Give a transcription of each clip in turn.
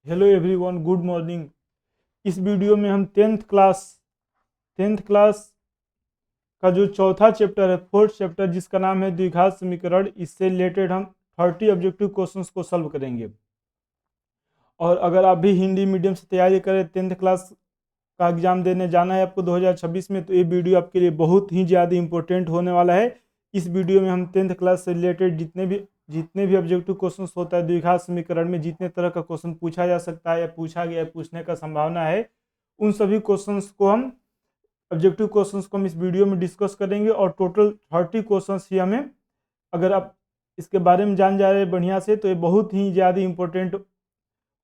Hello everyone, good morning. इस video में हम टेंथ क्लास का जो चौथा चैप्टर है, फोर्थ चैप्टर, जिसका नाम है द्विघात समीकरण, इससे रिलेटेड हम 30 ऑब्जेक्टिव क्वेश्चंस को सॉल्व करेंगे। और अगर आप भी हिंदी मीडियम से तैयारी करें, टेंथ क्लास का एग्जाम देने जाना है आपको 2026 में, तो ये वीडियो आपके लिए बहुत ही ज़्यादा इंपॉर्टेंट होने वाला है। इस वीडियो में हम टेंथ क्लास से रिलेटेड जितने भी ऑब्जेक्टिव क्वेश्चंस होता है द्विघात समीकरण में, जितने तरह का क्वेश्चन पूछा जा सकता है या पूछा गया है, पूछने का संभावना है, उन सभी क्वेश्चंस को हम ऑब्जेक्टिव क्वेश्चंस को हम इस वीडियो में डिस्कस करेंगे। और टोटल 30 क्वेश्चंस ही हमें, अगर आप इसके बारे में जान जा रहे हैं बढ़िया से, तो ये बहुत ही ज़्यादा इंपॉर्टेंट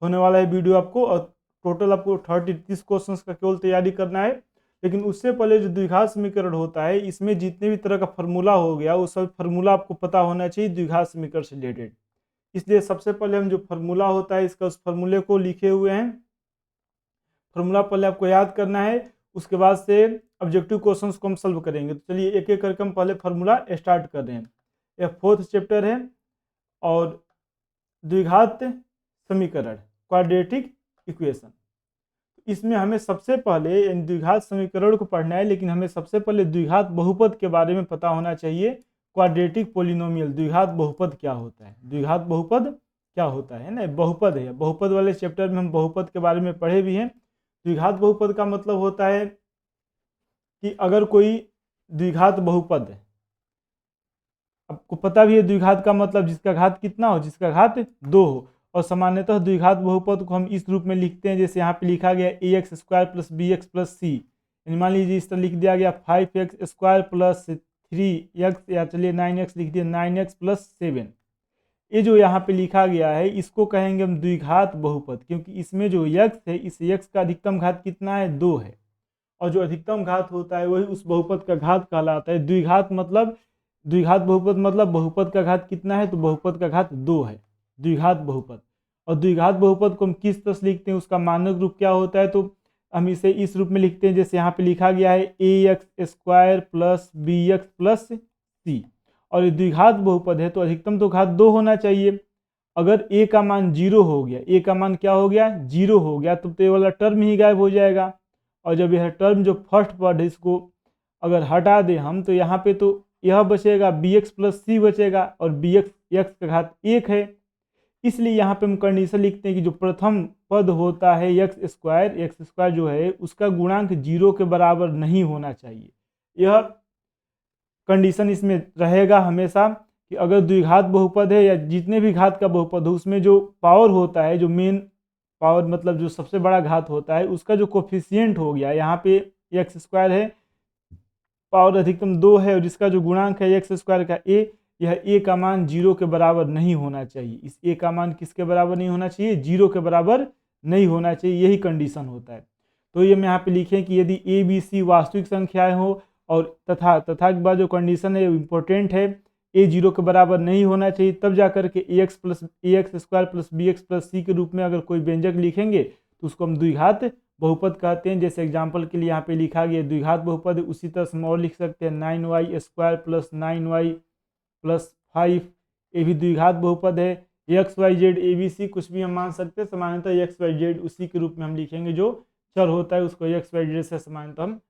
होने वाला है वीडियो आपको। और टोटल आपको 30 क्वेश्चंस का केवल तैयारी करना है। लेकिन उससे पहले जो द्विघात समीकरण होता है, इसमें जितने भी तरह का फार्मूला हो गया, वो सब फार्मूला आपको पता होना चाहिए द्विघात समीकरण से रिलेटेड। इसलिए सबसे पहले हम जो फार्मूला होता है, इसका उस फार्मूले को लिखे हुए हैं। फार्मूला पहले आपको याद करना है, उसके बाद से ऑब्जेक्टिव क्वेश्चंस को हम सॉल्व करेंगे। तो चलिए एक एक करके हम पहले फार्मूला स्टार्ट कर रहे हैं। यह फोर्थ चैप्टर है और द्विघात समीकरण, क्वाड्रेटिक इक्वेशन। इसमें हमें सबसे पहले द्विघात समीकरण को पढ़ना है, लेकिन हमें सबसे पहले द्विघात बहुपद के बारे में पता होना चाहिए। क्वाड्रेटिक पोलिनोमियल, द्विघात बहुपद क्या होता है, द्विघात बहुपद क्या होता है ना, बहुपद है। बहुपद वाले चैप्टर में हम बहुपद के बारे में पढ़े भी हैं। द्विघात बहुपद का मतलब होता है कि अगर कोई द्विघात बहुपद है, आपको पता भी है द्विघात का मतलब जिसका घात कितना हो, जिसका घात 2 हो। और सामान्यतः द्विघात बहुपद को हम इस रूप में लिखते हैं, जैसे यहाँ पे लिखा गया ax² + bx + c। मान लीजिए इस तरह लिख दिया गया 5x² + 3x, या चलिए 9x लिख दिया, 9x + 7। ये जो यहाँ पे लिखा गया है, इसको कहेंगे हम द्विघात बहुपद, क्योंकि इसमें जो x है, इस x का अधिकतम घात कितना है, 2 है। और जो अधिकतम घात होता है वही उस बहुपद का घात कहलाता है। द्विघात मतलब, द्विघात बहुपद मतलब बहुपद का घात कितना है, तो बहुपद का घात 2 है, द्विघात बहुपद। और द्विघात बहुपद को हम किस तरह से लिखते हैं, उसका मानक रूप क्या होता है, तो हम इसे इस रूप में लिखते हैं, जैसे यहाँ पे लिखा गया है ax² + bx + c। और ये द्विघात बहुपद है, तो अधिकतम तो घात 2 होना चाहिए। अगर a का मान 0 हो गया, a का मान क्या हो गया, 0 हो गया, तो ये वाला टर्म ही गायब हो जाएगा। और जब यह टर्म जो फर्स्ट पद है, इसको अगर हटा दें हम, तो यहाँ पे तो यह बचेगा, bx + c बचेगा, और bx x का घात 1 है। इसलिए यहाँ पे हम कंडीशन लिखते हैं कि जो प्रथम पद होता है x² जो है, उसका गुणांक 0 के बराबर नहीं होना चाहिए। यह कंडीशन इसमें रहेगा हमेशा कि अगर द्विघात बहुपद है या जितने भी घात का बहुपद हो, उसमें जो पावर होता है, जो मेन पावर मतलब जो सबसे बड़ा घात होता है, उसका जो कोफिशिएंट हो गया, यहाँ पे x² है, पावर अधिकतम 2 है, और इसका जो गुणांक है x² का a, यह a का मान 0 के बराबर नहीं होना चाहिए। इस a का मान किसके बराबर नहीं होना चाहिए, 0 के बराबर नहीं होना चाहिए, यही कंडीशन होता है। तो ये हम यहाँ पे लिखें कि यदि a b c वास्तविक संख्याएं हो, और तथा के बाद जो कंडीशन है इम्पोर्टेंट है, a 0 के बराबर नहीं होना चाहिए, तब जा करके ax² + bx + c के रूप में अगर कोई व्यंजक लिखेंगे, तो उसको हम द्विघात बहुपद कहते हैं। जैसे एग्जाम्पल के लिए यहाँ पे लिखा गया द्विघात बहुपद, उसी तरह से हम और लिख सकते हैं 9y² + 9y + 5, ये भी द्विघात बहुपद है। x y z a b c कुछ भी हम मान सकते हैं, सामान्यतः x y z उसी के रूप में हम लिखेंगे, जो चर होता है उसको x y z से सामान्यतः हम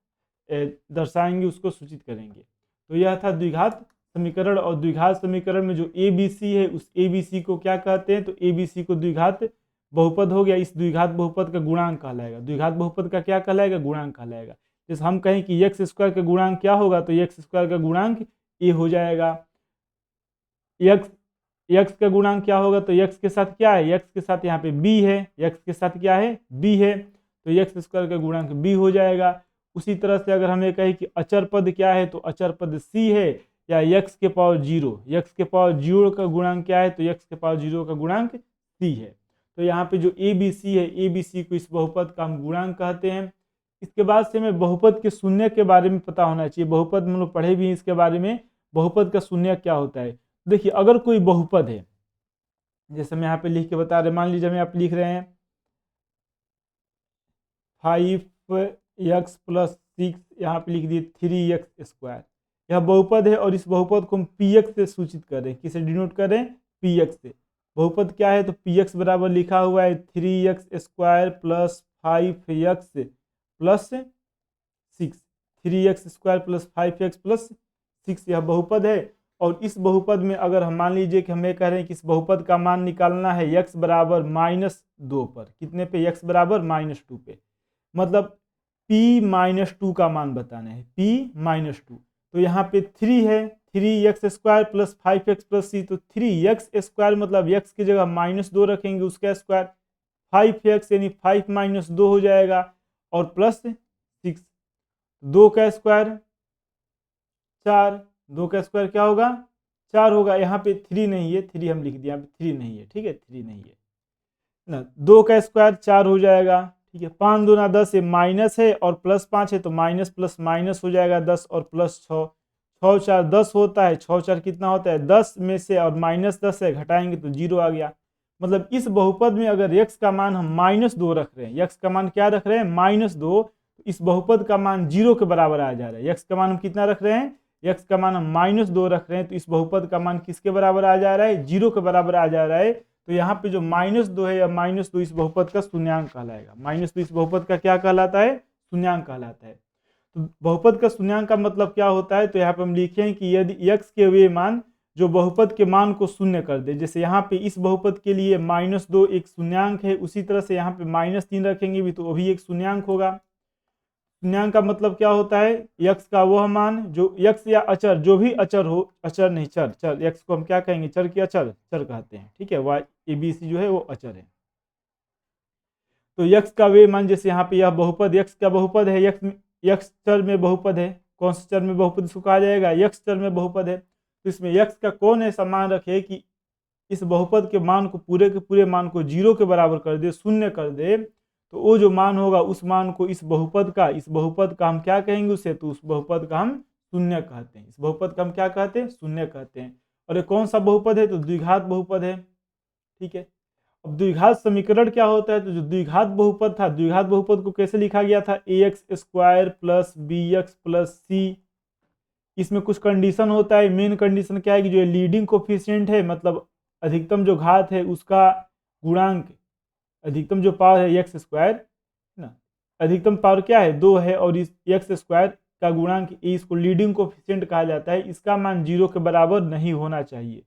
दर्शाएंगे, उसको सूचित करेंगे। तो यह था द्विघात समीकरण। और द्विघात समीकरण में जो a b c है, उस a b c को क्या कहते हैं, तो a b c को द्विघात बहुपद हो गया, इस द्विघात बहुपद का गुणांक कहलाएगा। द्विघात बहुपद का क्या कहलाएगा, गुणांक कहलाएगा। जैसे हम कहें कि x² का गुणांक क्या होगा, तो x² का गुणांक a हो जाएगा। x का गुणांक क्या होगा, तो x के साथ क्या है, x के साथ यहाँ पे b है, x के साथ क्या है, b है, तो x² का गुणांक b हो जाएगा। उसी तरह से अगर हमें कहे कि अचर पद क्या है, तो अचर पद c है, या x के पावर 0, x के पावर 0 का गुणांक क्या है, तो x के पावर 0 का गुणांक c है। तो यहाँ पे जो a b c है, a b c को इस बहुपद का हम गुणांक कहते हैं। इसके बाद से हमें बहुपद के शून्य के बारे में पता होना चाहिए। बहुपद हम लोग पढ़े भी हैं इसके बारे में, बहुपद का शून्य क्या होता है। देखिए अगर कोई बहुपद है, जैसे मैं यहाँ पे लिख के बता रहे, मान लीजिए हम यहाँ पे लिख रहे हैं 5x + 6, यहाँ पे लिख दिए 3x²। यह बहुपद है, और इस बहुपद को हम px से सूचित करें, किसे डिनोट करें, px से। बहुपद क्या है, तो पी एक्स बराबर लिखा हुआ है 3x² plus 5x plus 6, 3x² plus 5x plus 6 यह बहुपद है। और इस बहुपद में अगर हम मान लीजिए कि हमें कह रहे हैं कि इस बहुपद का मान निकालना है x बराबर -2 पर, कितने पे, x बराबर -2 पे, मतलब p-2 का मान बताना है, p-2। तो यहाँ पे 3 है, 3x² plus 5x plus c, तो 3x² मतलब x की जगह -2 रखेंगे उसका स्क्वायर, 5x यानी 5 - 2 हो जाएगा, और प्लस 6, 2 का स्क्वायर 4, 2 का स्क्वायर क्या होगा, 4 होगा। यहाँ पे 3 नहीं है, 3 हम लिख दिए, यहाँ पे 3 नहीं है, ठीक है, 3 नहीं है ना। 2 का स्क्वायर 4 हो जाएगा, ठीक है। 5 दूना 10, ये माइनस है और प्लस 5 है, तो माइनस प्लस माइनस हो जाएगा 10 और प्लस 6, 6 4 10 होता है, 6 4 कितना होता है 10 में से, और -10 है घटाएंगे तो 0 आ गया। मतलब इस बहुपद में अगर x का मान हम -2 रख रहे हैं, x का मान क्या रख रहे हैं, -2, तो इस बहुपद का मान 0 के बराबर आ जा रहा है। x का मान हम कितना रख रहे हैं, x का मान हम -2 रख रहे हैं, तो इस बहुपद का मान किसके बराबर आ जा रहा है, 0 के बराबर आ जा रहा है। तो यहाँ पे जो -2 है या -2 इस बहुपद का शून्यांक कहलाएगा। -2 इस बहुपद का क्या कहलाता है, शून्यांक कहलाता है। तो बहुपद का शून्यांक का मतलब क्या होता है, तो यहाँ पे हम लिखें कि यदि x के वे मान जो बहुपद के मान को शून्य कर दे, जैसे यहाँ पे इस बहुपद के लिए -2 एक शून्यांक है, उसी तरह से यहाँ पे -3 रखेंगे भी तो वो भी एक शून्यांक होगा। शून्यांक का मतलब क्या होता है, x का वह मान जो x या अचर, जो भी अचर हो, अचर नहीं चर, चर x को हम क्या कहेंगे, चर की अचर, चर कहते हैं, ठीक है। y ABC जो है वो अचर है। तो x का वे मान, जैसे यहाँ पे यह बहुपद x का बहुपद है, x चर में बहुपद है, कौन से चर में बहुपद इसको कहा जाएगा, x चर में बहुपद है। तो इसमें x का कौन ऐसा मान रखे कि इस बहुपद के मान को, पूरे के पूरे मान को 0 के बराबर कर दे, शून्य कर दे, तो वो जो मान होगा उस मान को इस बहुपद का हम क्या कहेंगे उसे, तो उस बहुपद का हम शून्य कहते हैं। इस बहुपद का हम क्या कहते हैं, शून्य कहते हैं। और ये कौन सा बहुपद है, तो द्विघात बहुपद है, ठीक है। अब द्विघात समीकरण क्या होता है, तो जो द्विघात बहुपद था, द्विघात बहुपद को कैसे लिखा गया था, ax² plus bx plus c। इसमें कुछ कंडीशन होता है, मेन कंडीशन क्या है कि जो लीडिंग कोफिशिएंट है, मतलब अधिकतम जो घात है उसका गुणांक, अधिकतम जो पावर है x² ना, अधिकतम पावर क्या है 2 है, और इस x² का गुणांक a, इसको लीडिंग कोफिशिएंट कहा जाता है, इसका मान 0 के बराबर नहीं होना चाहिए।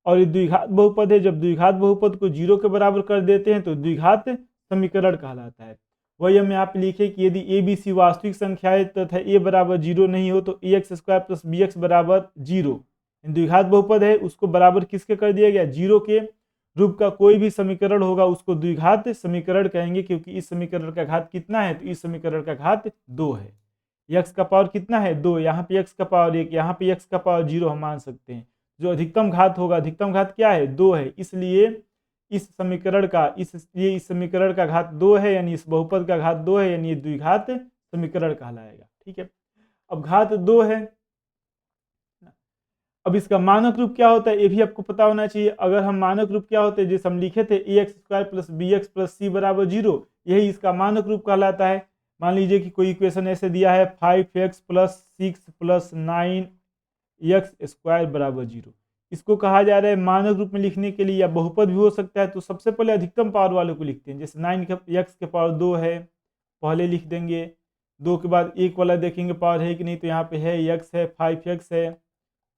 और ये द्विघात बहुपद है, जब द्विघात बहुपद को 0 के बराबर कर देते हैं तो द्विघात समीकरण कहलाता है। वही हम यहाँ पे लिखे कि यदि ए बी सी वास्तविक संख्याएं तथा a बराबर 0 नहीं हो तो ax² प्लस bx बराबर 0, द्विघात बहुपद है उसको बराबर किसके कर दिया गया, 0 के। रूप का कोई भी समीकरण होगा उसको द्विघात समीकरण कहेंगे, क्योंकि इस समीकरण का घात कितना है, तो इस समीकरण का घात 2 है। x का पावर कितना है 2, यहाँ पे x का पावर 1, यहाँ पे x का पावर 0 हम मान सकते हैं। जो अधिकतम घात होगा, अधिकतम घात क्या है 2 है, इसलिए इस समीकरण का इस समीकरण का घात 2 है, यानी इस बहुपद का घात 2 है, यानी ये द्विघात समीकरण कहलाएगा, ठीक है। अब घात 2 है, अब इसका मानक रूप क्या होता है ये भी आपको पता होना चाहिए। अगर हम मानक रूप क्या होते हैं, जैसे हम लिखे थे ax² plus bx plus c बराबर 0, यही इसका मानक रूप कहलाता है। मान लीजिए कि कोई इक्वेशन ऐसे दिया है 5x प्लस 6 प्लस 9x² बराबर 0, इसको कहा जा रहा है मानक रूप में लिखने के लिए, या बहुपद भी हो सकता है। तो सबसे पहले अधिकतम पावर वाले को लिखते हैं, जैसे 9x के पावर 2 है, पहले लिख देंगे, 2 के बाद 1 वाला देखेंगे पावर है कि नहीं, तो यहाँ पे है x है, 5x है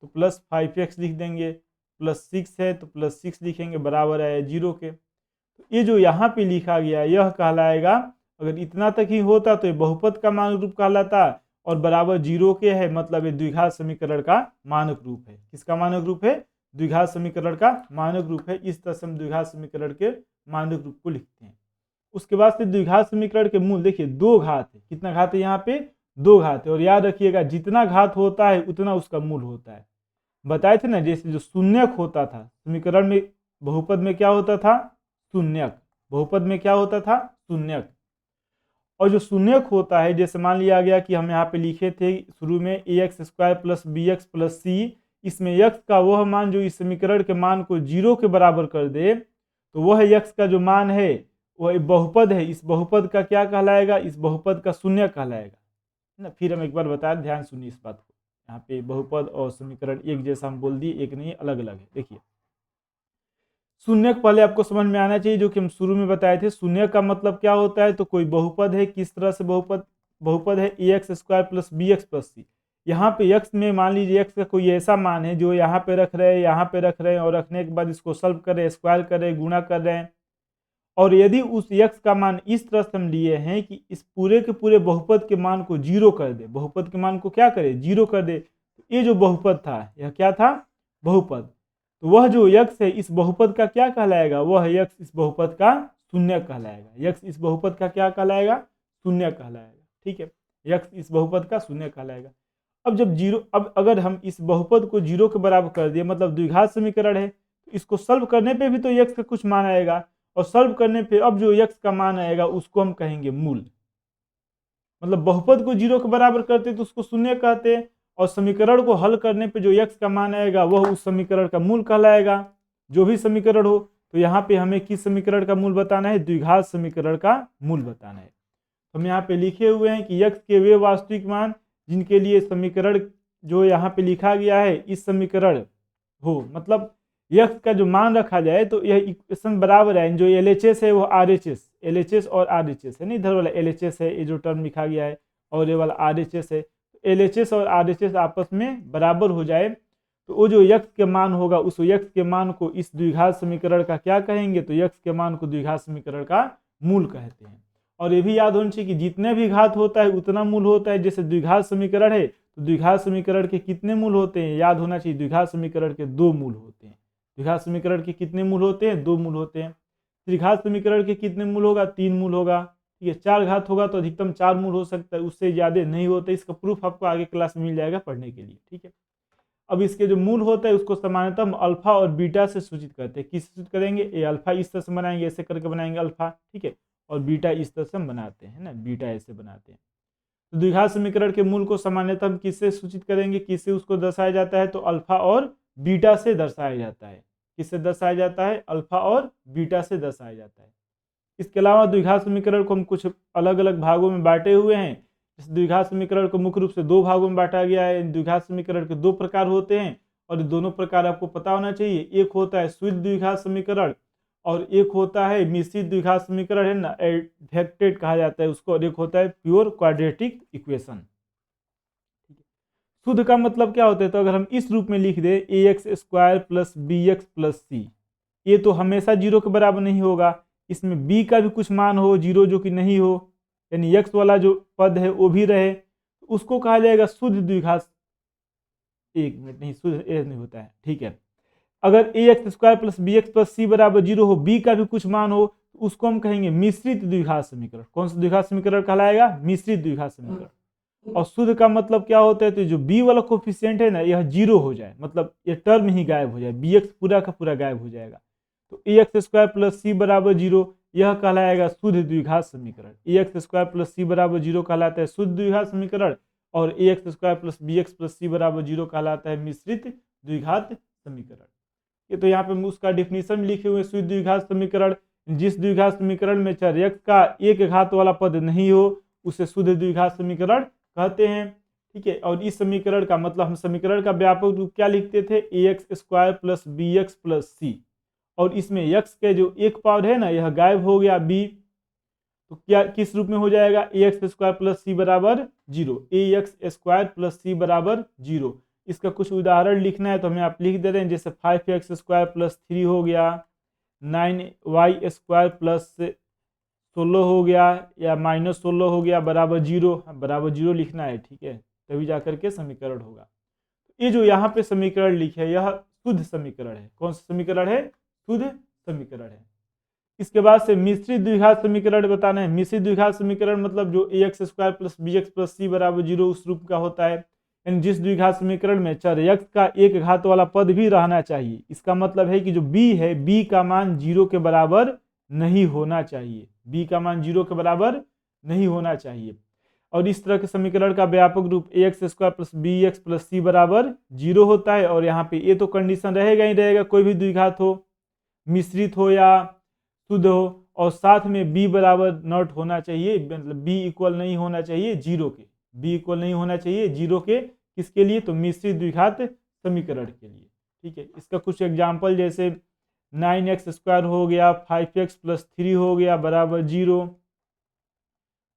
तो प्लस 5x लिख देंगे, प्लस 6 है तो प्लस 6 लिखेंगे, बराबर है 0 के। तो ये जो यहाँ पे लिखा गया यह कहलाएगा, अगर इतना तक ही होता तो ये बहुपद का मानक रूप कहलाता, और बराबर 0 के है मतलब ये द्विघात समीकरण का मानक रूप है। किसका मानक रूप है, द्विघात समीकरण का मानक रूप है। इस तरह से हम द्विघात समीकरण के मानक रूप को लिखते हैं। उसके बाद से द्विघात समीकरण के मूल देखिए 2 घात है, कितना घात है यहाँ पे 2 घात है, और याद रखिएगा जितना घात होता है उतना उसका मूल होता है। बताए थे ना, जैसे जो शून्यक होता था समीकरण में, बहुपद में क्या होता था शून्यक, बहुपद में क्या होता था शून्यक। और जो शून्यक होता है, जैसे मान लिया गया कि हम यहाँ पे लिखे थे शुरू में ax² plus bx plus c, इसमें x का वह मान जो इस समीकरण के मान को 0 के बराबर कर दे, तो वह x का जो मान है वह बहुपद है। इस बहुपद का क्या कहलाएगा, इस बहुपद का शून्य कहलाएगा ना। फिर हम एक बार बताएं, ध्यान सुनिए इस बात को, यहाँ पे बहुपद और समीकरण एक जैसा हम बोल दिए, एक नहीं अलग अलग है। देखिए शून्यक पहले आपको समझ में आना चाहिए, जो कि हम शुरू में बताए थे। शून्यक का मतलब क्या होता है, तो कोई बहुपद है, किस तरह से बहुपद है ax² प्लस bx प्लस सी। यहाँ पे x में मान लीजिए x का कोई ऐसा मान है जो यहाँ पे रख रहे हैं, यहाँ पे रख रहे हैं, और रखने के बाद इसको सॉल्व कर रहे हैं, स्क्वायर कर रहे हैं, गुणा कर रहे हैं। और यदि उस x का मान इस तरह से हम लिए हैं कि इस पूरे के पूरे बहुपद के मान को जीरो कर दे, बहुपद के मान को क्या करे, जीरो कर दे, तो ये जो बहुपद था यह क्या था, बहुपद। तो वह जो x है इस बहुपद का क्या कहलाएगा, वह x इस बहुपद का शून्य कहलाएगा। x इस बहुपद का क्या कहलाएगा, शून्य कहलाएगा। ठीक है, x इस बहुपद का शून्य कहलाएगा। अब अगर हम इस बहुपद को जीरो के बराबर कर दिए, मतलब द्विघात समीकरण है, तो इसको सॉल्व करने पे भी तो x का कुछ मान आएगा, और सॉल्व करने पे अब जो x का मान आएगा उसको हम कहेंगे मूल। मतलब बहुपद को जीरो के बराबर करते तो उसको शून्य कहते हैं, और समीकरण को हल करने पे जो x का मान आएगा वह उस समीकरण का मूल कहलाएगा, जो भी समीकरण हो। तो यहाँ पे हमें किस समीकरण का मूल बताना है, द्विघात समीकरण का मूल बताना है। हम यहाँ पे लिखे हुए हैं कि x के वे वास्तविक मान जिनके लिए समीकरण जो यहाँ पे लिखा गया है इस समीकरण हो, मतलब x का जो मान रखा जाए तो यह इक्वेशन बराबर है, जो LHS है वो RHS, LHS और RHS है, नहीं इधर वाला LHS है, ये जो टर्म लिखा गया है, और ये वाला RHS है। LHS और RHS आपस में बराबर हो जाए तो वो जो x के मान होगा उस x के मान को इस द्विघात समीकरण का क्या कहेंगे, तो x के मान को द्विघात समीकरण का मूल कहते हैं। और ये भी याद होना चाहिए कि जितने भी घात होता है उतना मूल होता है। जैसे द्विघात समीकरण है तो द्विघात समीकरण के कितने मूल होते हैं, याद होना चाहिए, द्विघात समीकरण के 2 मूल होते हैं। द्विघात समीकरण के कितने मूल होते हैं, 2 मूल होते हैं। त्रिघात समीकरण के कितने मूल होगा, 3 मूल होगा। ठीक है, 4 घात होगा तो अधिकतम 4 मूल हो सकता है, उससे ज़्यादा नहीं होते। इसका प्रूफ आपको आगे क्लास में मिल जाएगा पढ़ने के लिए। ठीक है, अब इसके जो मूल होता है उसको सामान्यतः हम अल्फा और बीटा से सूचित करते हैं। किस सूचित करेंगे, ये अल्फा इस तरह से बनाएंगे, ऐसे करके बनाएंगे अल्फा, ठीक है, और बीटा इस तरह से हम बनाते हैं ना, बीटा ऐसे बनाते हैं। तो द्विघात समीकरण के मूल को सामान्यतः हम किससे सूचित करेंगे, किससे उसको दर्शाया जाता है, तो अल्फा और बीटा से दर्शाया जाता है। किससे दर्शाया जाता है, अल्फा और बीटा से दर्शाया जाता है। इसके अलावा द्विघात समीकरण को हम कुछ अलग अलग भागों में बांटे हुए हैं। इस द्विघात समीकरण को मुख्य रूप से 2 भागों में बांटा गया है। द्विघात समीकरण के 2 प्रकार होते हैं, और दोनों प्रकार आपको पता होना चाहिए। एक होता है शुद्ध द्विघात समीकरण, और एक होता है मिश्रित द्विघात समीकरण, है ना, एडवेक्टेड कहा जाता है उसको, और एक होता है प्योर क्वाड्रेटिक इक्वेशन। शुद्ध का मतलब क्या होता है, तो अगर हम इस रूप में लिख दे ax² प्लस bx प्लस सी, ये तो हमेशा जीरो के बराबर नहीं होगा। इसमें b का भी कुछ मान हो जीरो जो कि नहीं हो, यानी x वाला जो पद है वो भी रहे, उसको कहा जाएगा शुद्ध द्विघात। एक मिनट, नहीं, शुद्ध नहीं होता है, ठीक है। अगर ax² plus bx plus c बराबर जीरो हो, b का भी कुछ मान हो, तो उसको हम कहेंगे मिश्रित द्विघात समीकरण। कौन सा द्विघात समीकरण कहलाएगा, मिश्रित द्विघात समीकरण। और शुद्ध का मतलब क्या होता है, तो जो b वाला कोफिशिएंट है ना यह जीरो हो जाए, मतलब ये टर्म ही गायब हो जाए, bx पूरा का पूरा गायब हो जाएगा। तो ax² प्लस सी बराबर जीरो, यह कहलाएगा शुद्ध द्विघात समीकरण। ax² प्लस सी बराबर जीरो कहलाता है शुद्ध द्विघात समीकरण, और ax² plus bx plus c बराबर जीरो कहलाता है मिश्रित द्विघात समीकरण। ये तो यहाँ पे उसका डिफिनीशन लिखे हुए, शुद्ध द्विघात समीकरण जिस द्विघात समीकरण में चर x का एक घात वाला पद नहीं हो उसे शुद्ध द्विघात समीकरण कहते हैं। ठीक है, और इस समीकरण का मतलब हम समीकरण का व्यापक रूप क्या लिखते थे, ax² प्लस bx प्लस सी, और इसमें x के जो एक पावर है ना यह गायब हो गया b, तो क्या किस रूप में हो जाएगा, ax² प्लस सी बराबर जीरो, ax² प्लस सी बराबर जीरो। इसका कुछ उदाहरण लिखना है तो हमें आप लिख दे रहे हैं, जैसे 5x² प्लस 3 हो गया, 9y² प्लस 16 हो गया, या -16 हो गया, बराबर जीरो। बराबर जीरो लिखना है, ठीक है, तभी जाकर के समीकरण होगा। ये जो यहाँ पे समीकरण लिखे है यह शुद्ध समीकरण है। कौन सा समीकरण है, शुद्ध समीकरण है। इसके बाद से मिश्रित द्विघात समीकरण बताना है। मिश्रित द्विघात समीकरण मतलब जो ax² plus bx plus c बराबर जीरो उस रूप का होता है, यानी जिस द्विघात समीकरण में चर x का एक घात वाला पद भी रहना चाहिए। इसका मतलब है कि जो b है, b का मान जीरो के बराबर नहीं होना चाहिए, b का मान जीरो के बराबर नहीं होना चाहिए। और इस तरह के समीकरण का व्यापक रूप ax² plus bx plus c बराबर जीरो होता है। और यहाँ पे ये तो कंडीशन रहेगा ही रहेगा, कोई भी द्विघात हो, मिश्रित हो या शुद्ध हो, और साथ में b बराबर नॉट होना चाहिए, मतलब b इक्वल नहीं होना चाहिए जीरो के, b इक्वल नहीं होना चाहिए जीरो के। किसके लिए, तो मिश्रित द्विघात समीकरण के लिए। ठीक है, इसका कुछ एग्जाम्पल जैसे 9x² हो गया, 5x + 3 हो गया बराबर 0,